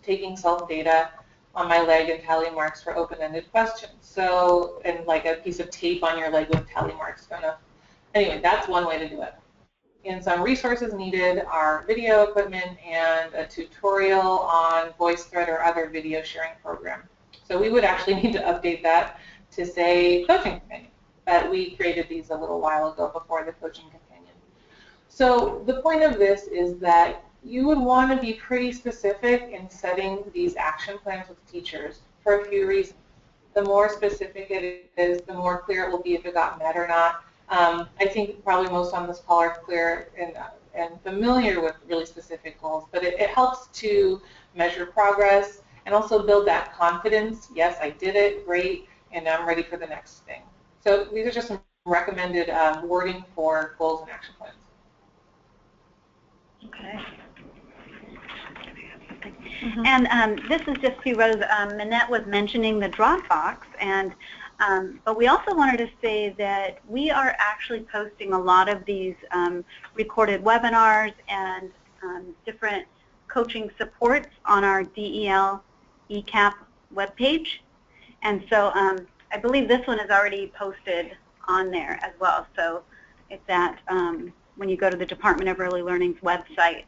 taking self-data on my leg and tally marks for open-ended questions. So, and like a piece of tape on your leg with tally marks. Anyway, that's one way to do it. And some resources needed are video equipment and a tutorial on VoiceThread or other video sharing program. So we would actually need to update that to say coaching companion. But we created these a little while ago before the coaching companion. So the point of this is that you would want to be pretty specific in setting these action plans with teachers for a few reasons. The more specific it is, the more clear it will be if it got met or not. I think probably most on this call are clear and familiar with really specific goals, but it helps to measure progress and also build that confidence. Yes, I did it, great, and now I'm ready for the next thing. So these are just some recommended wording for goals and action plans. Okay. And this is just to Rose. Minette was mentioning the Dropbox, and but we also wanted to say that we are actually posting a lot of these recorded webinars and different coaching supports on our DEL ECAP webpage. And so I believe this one is already posted on there as well. So it's at, when you go to the Department of Early Learning's website,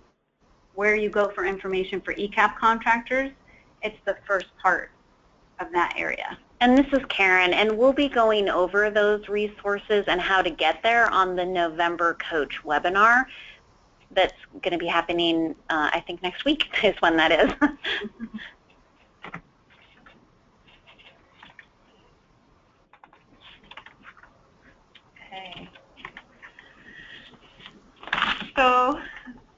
where you go for information for ECAP contractors, it's the first part of that area. And this is Karen, and we'll be going over those resources and how to get there on the November Coach webinar that's going to be happening, I think next week is when that is. Okay. So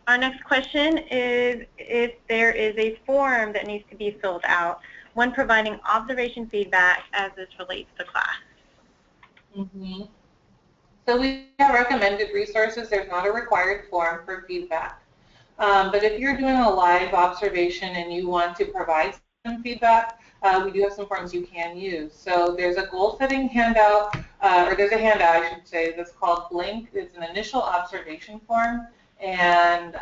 Our next question is if there is a form that needs to be filled out when providing observation feedback as this relates to class. Mm-hmm. So we have recommended resources. There's not a required form for feedback. But if you're doing a live observation and you want to provide some feedback, we do have some forms you can use. So there's a goal setting handout, or there's a handout, I should say, that's called Blink. It's an initial observation form. And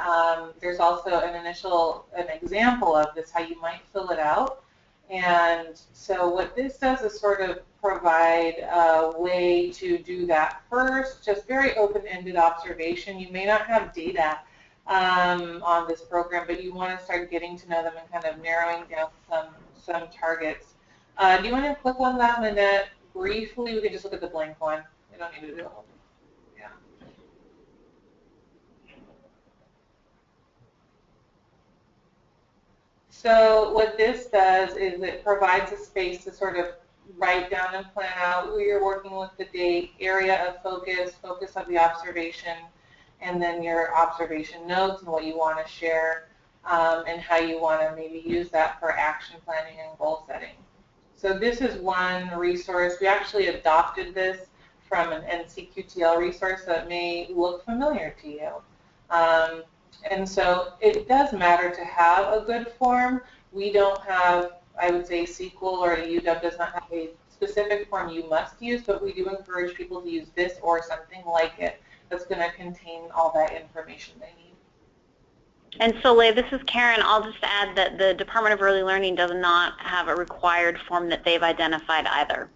there's also an example of this, how you might fill it out. And so what this does is sort of provide a way to do that first, just very open-ended observation. You may not have data on this program, but you want to start getting to know them and kind of narrowing down some targets. Do you want to click on that, Lynette, briefly? We can just look at the blank one. We don't need to do a whole thing. Yeah. So what this does is it provides a space to sort of write down and plan out who you're working with, the date, area of focus, focus of the observation, and then your observation notes and what you want to share, and how you want to maybe use that for action planning and goal setting. So this is one resource. We actually adopted this from an NCQTL resource that may look familiar to you. And so it does matter to have a good form. We don't have, I would say, SQL or UW does not have a specific form you must use, but we do encourage people to use this or something like it that's going to contain all that information they need. And Soleil, this is Karen. I'll just add that the Department of Early Learning does not have a required form that they've identified either.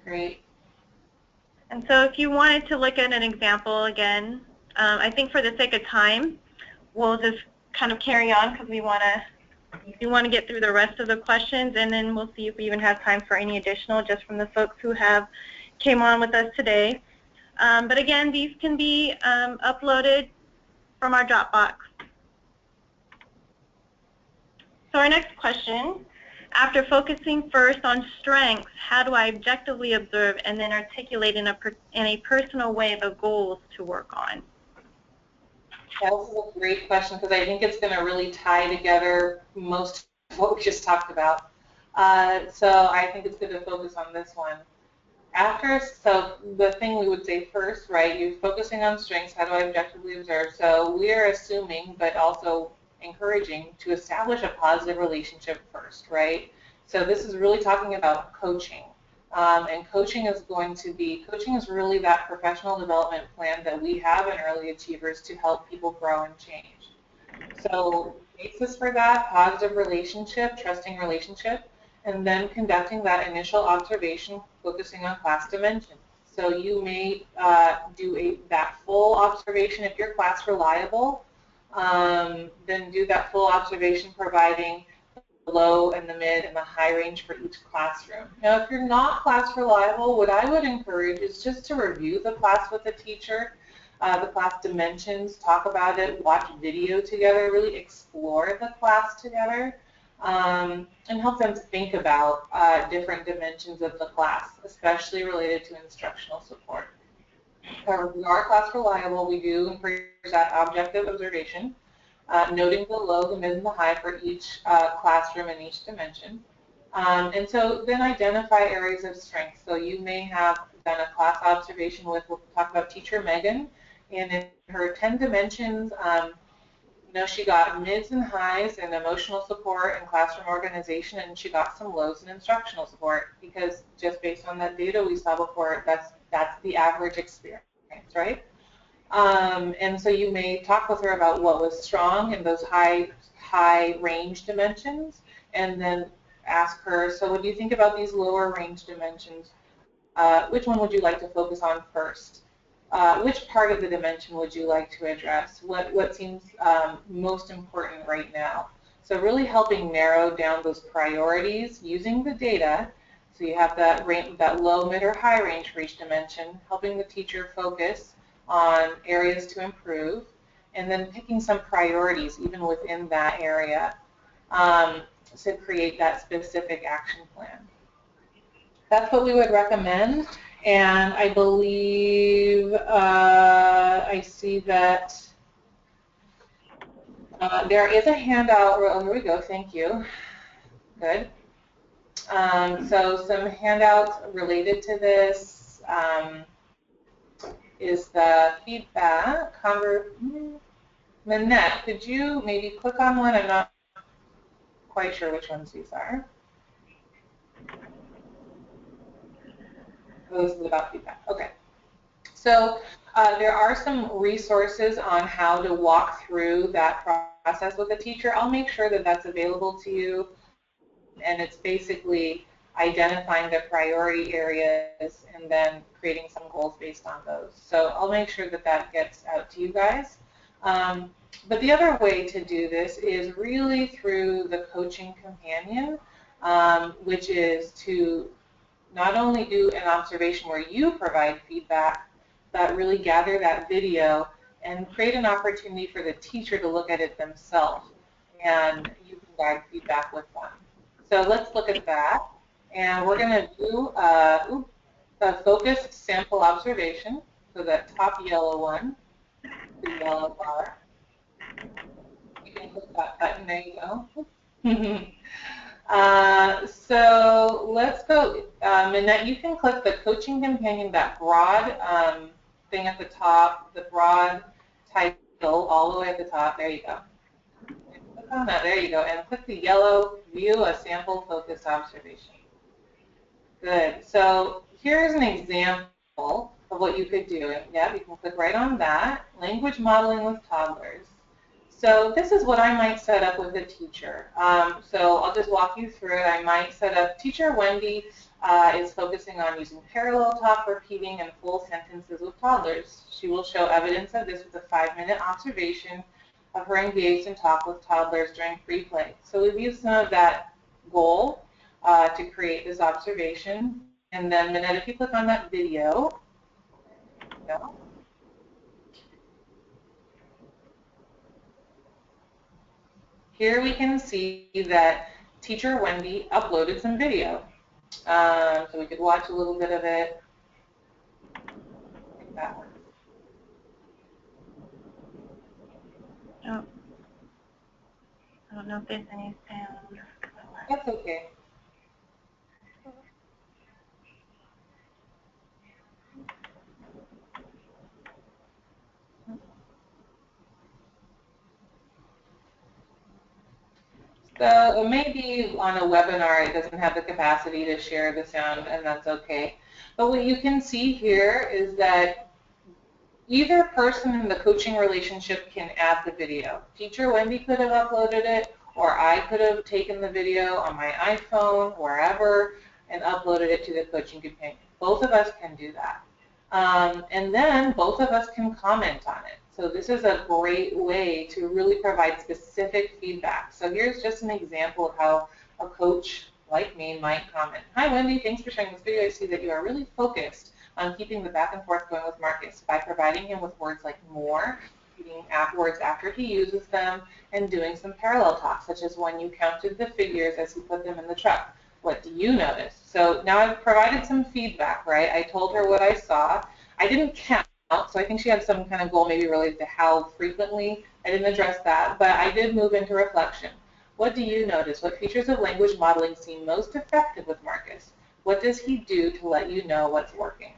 Great. And so if you wanted to look at an example again, I think for the sake of time, we'll just kind of carry on because we want to get through the rest of the questions, and then we'll see if we even have time for any additional just from the folks who have came on with us today. But again, these can be uploaded from our Dropbox. So our next question, after focusing first on strengths, how do I objectively observe and then articulate in a personal way the goals to work on? That was a great question because I think it's going to really tie together most of what we just talked about. So I think it's good to focus on this one. So the thing we would say first, right, you're focusing on strengths, how do I objectively observe? So we are assuming, but also encouraging to establish a positive relationship first, right? So this is really talking about coaching. And coaching is really that professional development plan that we have in Early Achievers to help people grow and change. So basis for that, positive relationship, trusting relationship, and then conducting that initial observation, focusing on class dimensions. So you may do that full observation if you're class reliable, then do that full observation providing the low and the mid and the high range for each classroom. Now, if you're not class reliable, what I would encourage is just to review the class with the teacher, the class dimensions, talk about it, watch video together, really explore the class together, and help them think about different dimensions of the class, especially related to instructional support. However, if we are class reliable, we do encourage that objective observation, noting the low, the mid, and the high for each classroom and each dimension. And so then identify areas of strength. So you may have done a class observation with, we'll talk about teacher Megan, and in her 10 dimensions, she got mids and highs in emotional support and classroom organization, and she got some lows in instructional support, because just based on that data we saw before, that's the average experience, right? And so you may talk with her about what was strong in those high range dimensions, and then ask her, so what do you think about these lower range dimensions? Which one would you like to focus on first? Which part of the dimension would you like to address? What seems most important right now? So really helping narrow down those priorities using the data. So you have that low, mid, or high range for each dimension, helping the teacher focus on areas to improve, and then picking some priorities even within that area to create that specific action plan. That's what we would recommend. And I believe I see that there is a handout. Oh, here we go. Thank you. Good. So some handouts related to this is the feedback. Manette, could you maybe click on one? I'm not quite sure which ones these are. Oh, this is about feedback. Okay. So there are some resources on how to walk through that process with a teacher. I'll make sure that that's available to you. And it's basically identifying the priority areas and then creating some goals based on those. So I'll make sure that that gets out to you guys. But the other way to do this is really through the coaching companion, which is to not only do an observation where you provide feedback, but really gather that video and create an opportunity for the teacher to look at it themselves, and you can provide feedback with them. So let's look at that, and we're going to do a focused sample observation, so that top yellow one, the yellow bar. You can click that button, there you go. So let's go, Minette, you can click the coaching companion, that broad thing at the top, the broad title all the way at the top. There you go. Click on that. There you go. And click the yellow view a sample focus observation. Good. So here's an example of what you could do. Yeah, you can click right on that. Language modeling with toddlers. So this is what I might set up with a teacher. So I'll just walk you through it. I might set up, Teacher Wendy is focusing on using parallel talk, repeating, and full sentences with toddlers. She will show evidence of this with a 5-minute observation of her engaged in talk with toddlers during free play. So we've used some of that goal to create this observation. And then, Minette, if you click on that video, here we can see that Teacher Wendy uploaded some video. So we could watch a little bit of it. Like that one. Oh. I don't know if there's any sound. That's okay. So it may be on a webinar, it doesn't have the capacity to share the sound, and that's okay. But what you can see here is that either person in the coaching relationship can add the video. Teacher Wendy could have uploaded it, or I could have taken the video on my iPhone, wherever, and uploaded it to the coaching companion. Both of us can do that. And then both of us can comment on it. So this is a great way to really provide specific feedback. So here's just an example of how a coach like me might comment. Hi Wendy, thanks for sharing this video. I see that you are really focused on keeping the back and forth going with Marcus by providing him with words like more, repeating words after he uses them, and doing some parallel talk, such as when you counted the figures as he put them in the truck. What do you notice? So now I've provided some feedback, right? I told her what I saw. I didn't count, so I think she had some kind of goal maybe related to how frequently. I didn't address that, but I did move into reflection. What do you notice? What features of language modeling seem most effective with Marcus? What does he do to let you know what's working?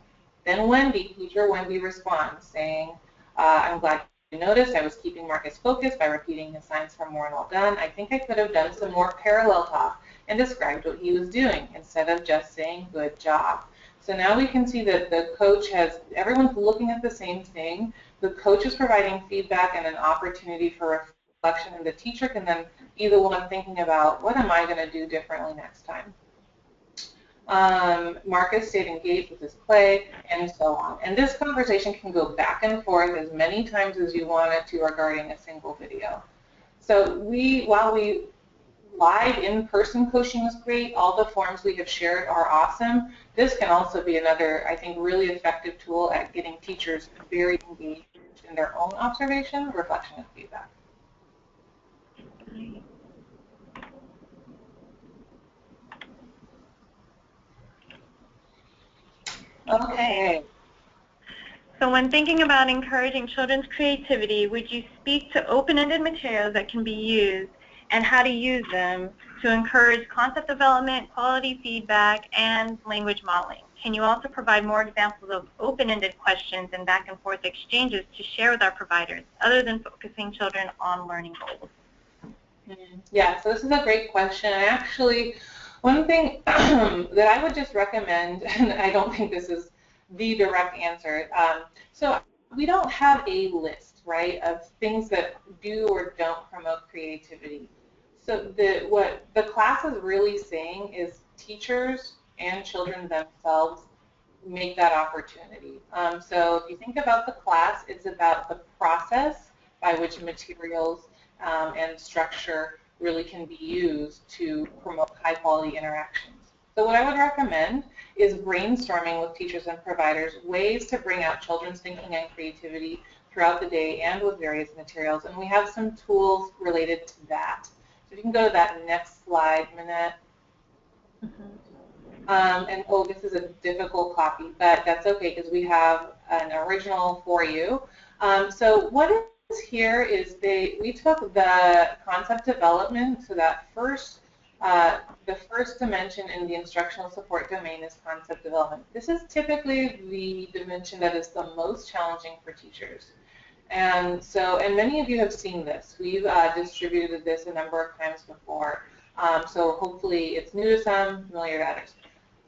Then Wendy, Teacher Wendy responds saying, I'm glad you noticed. I was keeping Marcus focused by repeating his signs for more and all done. I think I could have done some more parallel talk and described what he was doing instead of just saying good job. So now we can see that the coach has, everyone's looking at the same thing. The coach is providing feedback and an opportunity for reflection, and the teacher can then be the one thinking about, what am I going to do differently next time? Marcus stayed engaged with his play, and so on. And this conversation can go back and forth as many times as you want it to regarding a single video. So while live in-person coaching is great, all the forms we have shared are awesome, this can also be another, I think, really effective tool at getting teachers very engaged in their own observation, reflection, and feedback. Okay. So when thinking about encouraging children's creativity, would you speak to open-ended materials that can be used and how to use them to encourage concept development, quality feedback, and language modeling? Can you also provide more examples of open-ended questions and back-and-forth exchanges to share with our providers, other than focusing children on learning goals? Yeah, so this is a great question. Actually, one thing that I would just recommend, and I don't think this is the direct answer, so we don't have a list, right, of things that do or don't promote creativity. So what the class is really saying is teachers and children themselves make that opportunity. So if you think about the class, it's about the process by which materials and structure really can be used to promote high-quality interactions. So what I would recommend is brainstorming with teachers and providers ways to bring out children's thinking and creativity throughout the day and with various materials. And we have some tools related to that. So if you can go to that next slide, Minette. And oh, this is a difficult copy, but that's okay because we have an original for you. So what is here is we took the concept development, so that the first dimension in the instructional support domain is concept development. This is typically the dimension that is the most challenging for teachers. And many of you have seen this. We've distributed this a number of times before. So hopefully it's new to some, familiar to others.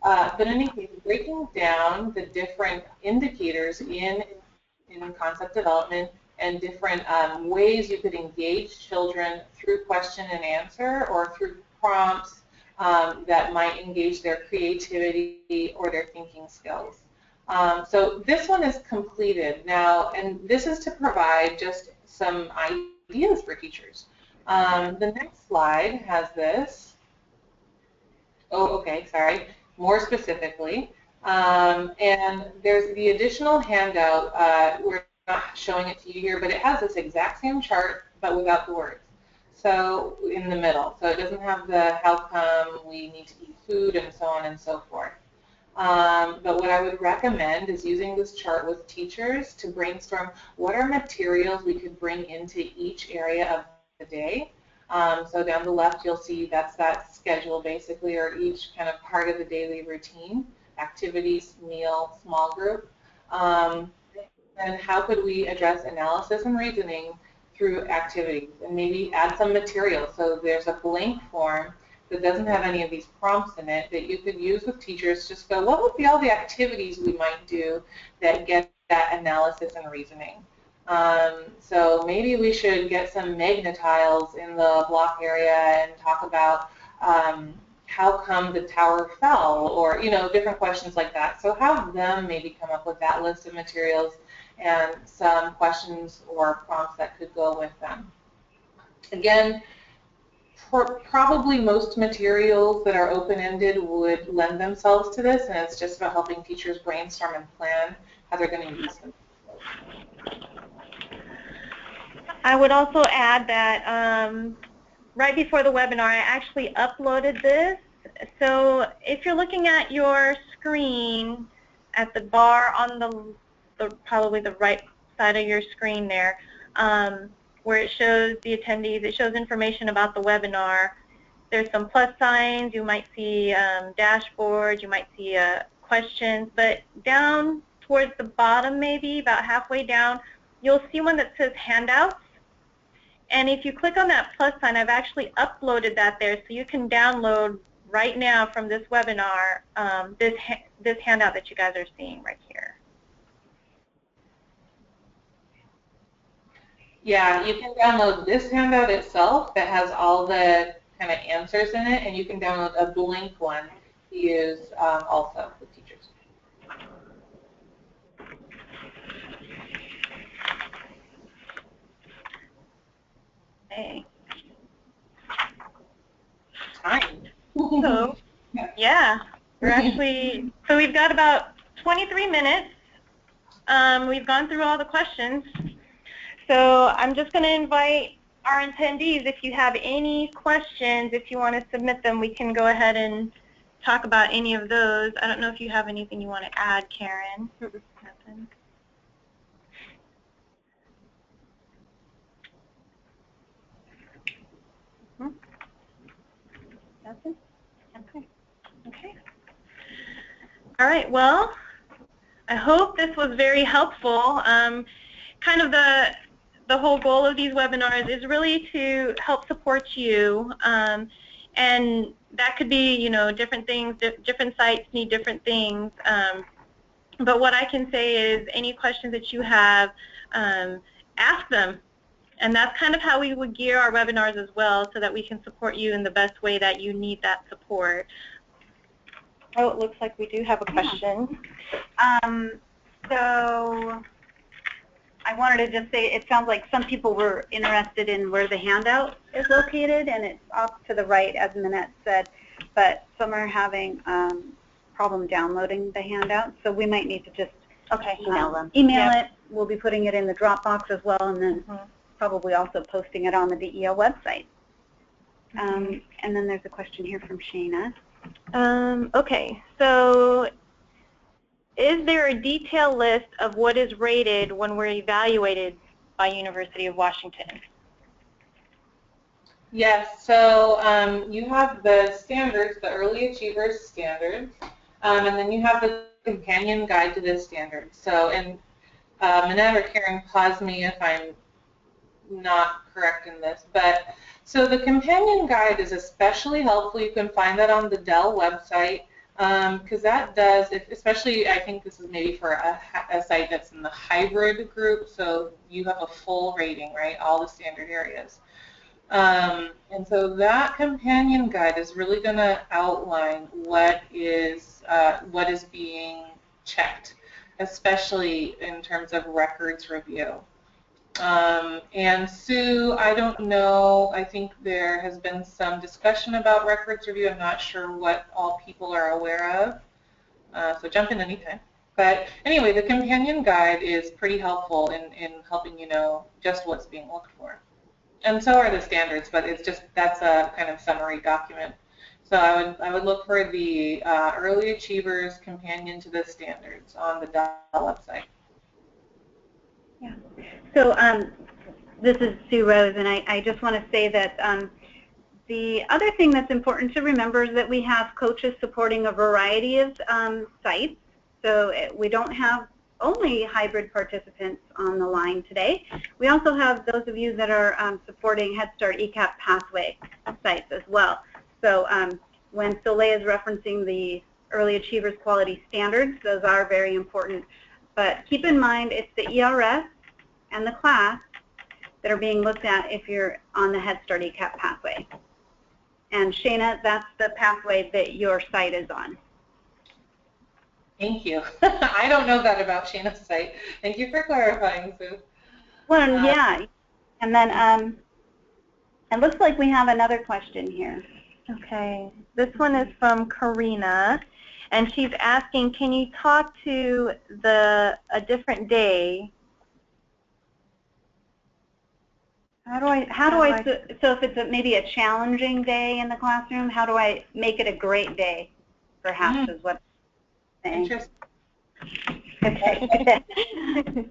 But in any case, breaking down the different indicators in concept development and different ways you could engage children through question and answer or through prompts that might engage their creativity or their thinking skills. So this one is completed now, and this is to provide just some ideas for teachers. The next slide has this. Oh, okay, sorry. More specifically. And there's the additional handout. We're not showing it to you here, but it has this exact same chart, but without the words. So in the middle. So it doesn't have the how come we need to eat food and so on and so forth. But what I would recommend is using this chart with teachers to brainstorm what are materials we could bring into each area of the day. So down the left, you'll see that's that schedule basically, or each kind of part of the daily routine, activities, meal, small group. And how could we address analysis and reasoning through activities, and maybe add some material. So there's a blank form that doesn't have any of these prompts in it that you could use with teachers. Just go, what would be all the activities we might do that get that analysis and reasoning? So maybe we should get some magnetiles in the block area and talk about how come the tower fell, or different questions like that. So have them maybe come up with that list of materials and some questions or prompts that could go with them. Again, probably most materials that are open-ended would lend themselves to this, and it's just about helping teachers brainstorm and plan how they're going to use them. I would also add that right before the webinar, I actually uploaded this. So if you're looking at your screen at the bar on the probably the right side of your screen there, where it shows the attendees, it shows information about the webinar. There's some plus signs. You might see dashboards. You might see questions. But down towards the bottom, maybe about halfway down, you'll see one that says handouts. And if you click on that plus sign, I've actually uploaded that there, so you can download right now from this webinar this handout that you guys are seeing right here. Yeah, you can download this handout itself that has all the kind of answers in it, and you can download a blank one to use also with teachers. Okay. Time. So, yeah, we're actually, so we've got about 23 minutes. We've gone through all the questions. So I'm just going to invite our attendees, if you have any questions, if you want to submit them, we can go ahead and talk about any of those. I don't know if you have anything you want to add, Karen. Nothing. Nothing? Okay. Okay. All right. Well, I hope this was very helpful. Kind of the whole goal of these webinars is really to help support you, and that could be, you know, different things. Different sites need different things. But what I can say is any questions that you have, ask them. And that's kind of how we would gear our webinars as well, so that we can support you in the best way that you need that support. Oh, it looks like we do have a question. So I wanted to just say, it sounds like some people were interested in where the handout is located, and it's off to the right, as Minette said, but some are having problem downloading the handout, so we might need to just Email them. Email it. We'll be putting it in the Dropbox as well, and then probably also posting it on the DEL website. And then there's a question here from Shana. Okay, so is there a detailed list of what is rated when we're evaluated by University of Washington? Yes, so you have the standards, the early achievers standards, and then you have the companion guide to the standards. So, and Minette or Karen, pause me if I'm not correct in this, but so the companion guide is especially helpful. You can find that on the DEL website, because that does, especially I think this is maybe for a site that's in the hybrid group, so you have a full rating, right, all the standard areas. And so that companion guide is really going to outline what is being checked, especially in terms of records review. And Sue, I don't know, I think there has been some discussion about records review. I'm not sure what all people are aware of, so jump in anytime. But anyway, the companion guide is pretty helpful in helping you know just what's being looked for. And so are the standards, but it's just, that's a kind of summary document. So I would look for the Early Achievers Companion to the Standards on the DEL website. Yeah. So this is Sue Rose, and I just want to say that the other thing that's important to remember is that we have coaches supporting a variety of sites. So we don't have only hybrid participants on the line today. We also have those of you that are supporting Head Start ECAP pathway sites as well. So when Soleil is referencing the Early Achievers Quality Standards, those are very important. But keep in mind it's the ERS and the class that are being looked at if you're on the Head Start ECAP pathway. And Shana, that's the pathway that your site is on. Thank you. I don't know that about Shana's site. Thank you for clarifying, Sue. Well, yeah. And then it looks like we have another question here. Okay. This one is from Karina, and she's asking, can you talk to a different day? So if it's maybe a challenging day in the classroom, how do I make it a great day, perhaps, is what I'm saying. Interesting. Okay.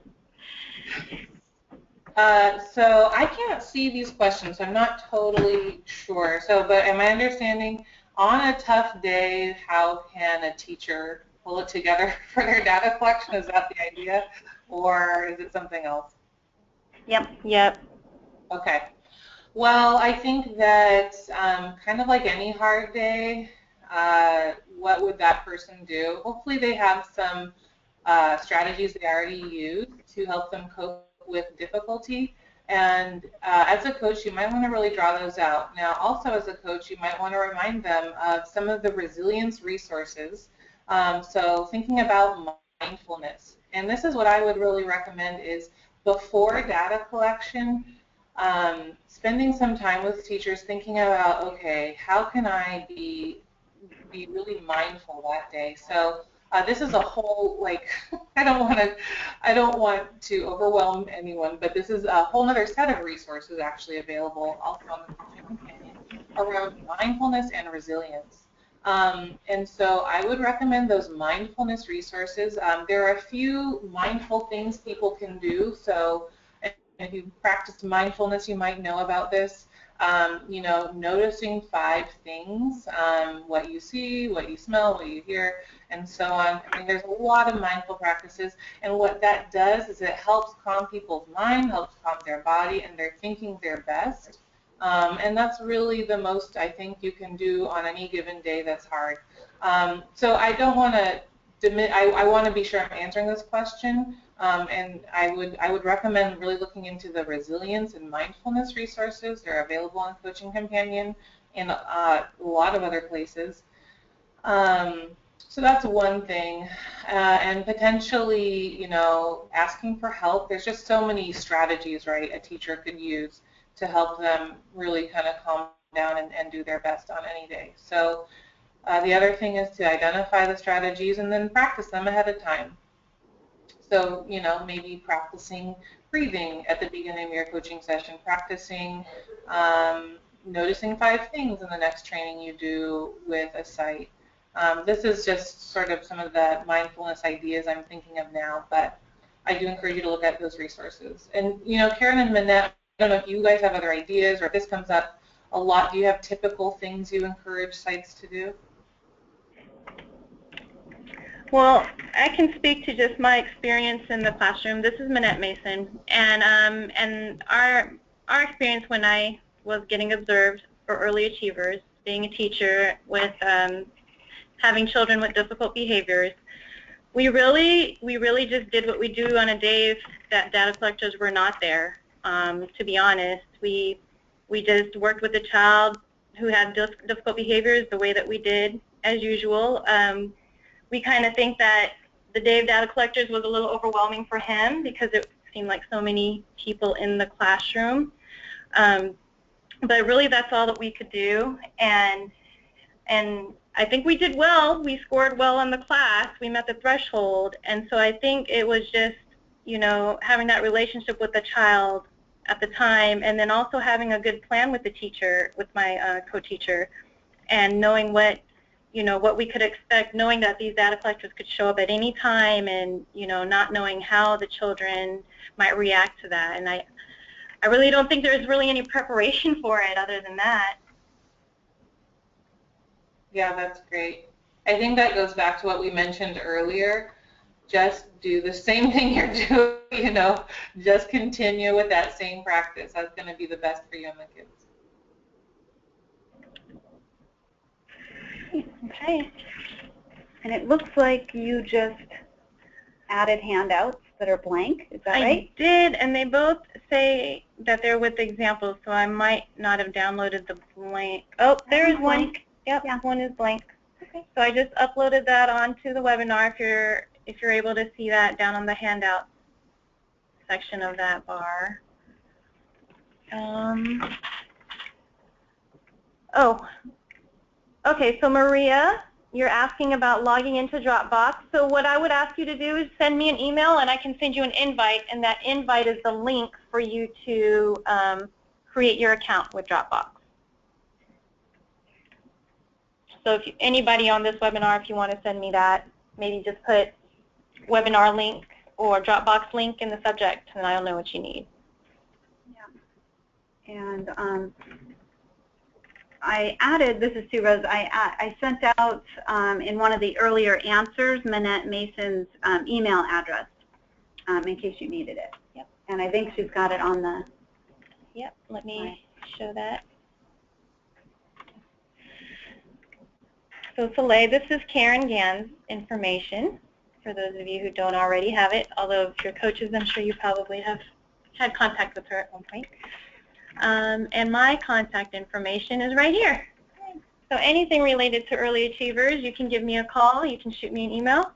So I can't see these questions, so I'm not totally sure. So, but am I understanding, on a tough day, how can a teacher pull it together for their data collection? Is that the idea, or is it something else? Yep. Yep. Okay. Well, I think that kind of like any hard day, what would that person do? Hopefully they have some strategies they already use to help them cope with difficulty. And as a coach, you might want to really draw those out. Now, also as a coach, you might want to remind them of some of the resilience resources. So thinking about mindfulness. And this is what I would really recommend is before data collection, spending some time with teachers thinking about, okay, how can I be really mindful that day? So this is a whole, like, I don't want to overwhelm anyone, but this is a whole other set of resources actually available also on the Coaching Companion around mindfulness and resilience. And so I would recommend those mindfulness resources. There are a few mindful things people can do. So if you practice mindfulness, you might know about this. You know, noticing 5 things, what you see, what you smell, what you hear, and so on. I mean, there's a lot of mindful practices, and what that does is it helps calm people's mind, helps calm their body, and they're thinking their best. And that's really the most I think you can do on any given day that's hard. So I don't want to I want to be sure I'm answering this question, and I would recommend really looking into the resilience and mindfulness resources. They're available on Coaching Companion and a lot of other places. So that's one thing, and potentially, you know, asking for help. There's just so many strategies, right, a teacher could use to help them really kind of calm down and do their best on any day. So the other thing is to identify the strategies and then practice them ahead of time. So, you know, maybe practicing breathing at the beginning of your coaching session, practicing noticing 5 things in the next training you do with a site. This is just sort of some of the mindfulness ideas I'm thinking of now, but I do encourage you to look at those resources. And, you know, Karen and Minette, I don't know if you guys have other ideas or if this comes up a lot. Do you have typical things you encourage sites to do? Well, I can speak to just my experience in the classroom. This is Minette Mason, and our experience when I was getting observed for early achievers, being a teacher with having children with difficult behaviors, we really just did what we do on a day that data collectors were not there. To be honest, we just worked with a child who had difficult behaviors the way that we did as usual. We kind of think that the day of data collectors was a little overwhelming for him because it seemed like so many people in the classroom. But really that's all that we could do. And I think we did well. We scored well in the class. We met the threshold. And so I think it was just, you know, having that relationship with the child at the time, and then also having a good plan with the teacher, with my co-teacher, and knowing what, you know, what we could expect, knowing that these data collectors could show up at any time, and, you know, not knowing how the children might react to that. And I really don't think there's really any preparation for it other than that. Yeah, that's great. I think that goes back to what we mentioned earlier. Just do the same thing you're doing, you know, just continue with that same practice. That's going to be the best for you and the kids. Okay. And it looks like you just added handouts that are blank. Is that right? I did, and they both say that they're with examples, so I might not have downloaded the blank. Oh, there is one. Yep, yeah. One is blank. Okay. So I just uploaded that onto the webinar. If you're able to see that down on the handout section of that bar. Oh, okay. So Maria, you're asking about logging into Dropbox. So what I would ask you to do is send me an email, and I can send you an invite, and that invite is the link for you to create your account with Dropbox. So if anybody on this webinar, if you want to send me that, maybe just put webinar link or Dropbox link in the subject, and I'll know what you need. Yeah. And I added, this is Sue Rose, I sent out in one of the earlier answers Minette Mason's email address in case you needed it. Yep. And I think she's got it on the... Yep, let me show that. So Soleil, this is Karen Gann's information, for those of you who don't already have it, although if you're coaches, I'm sure you probably have had contact with her at one point. And my contact information is right here. So anything related to early achievers, you can give me a call, you can shoot me an email.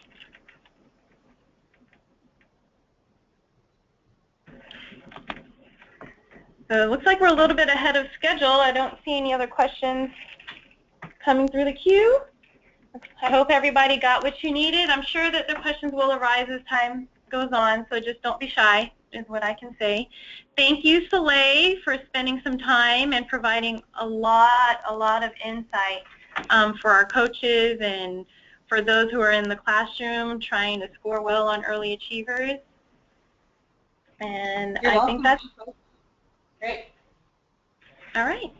So it looks like we're a little bit ahead of schedule. I don't see any other questions coming through the queue. I hope everybody got what you needed. I'm sure that the questions will arise as time goes on, so just don't be shy, is what I can say. Thank you, Soleil, for spending some time and providing a lot of insight. for our coaches and for those who are in the classroom trying to score well on early achievers. And I think that's great. all right.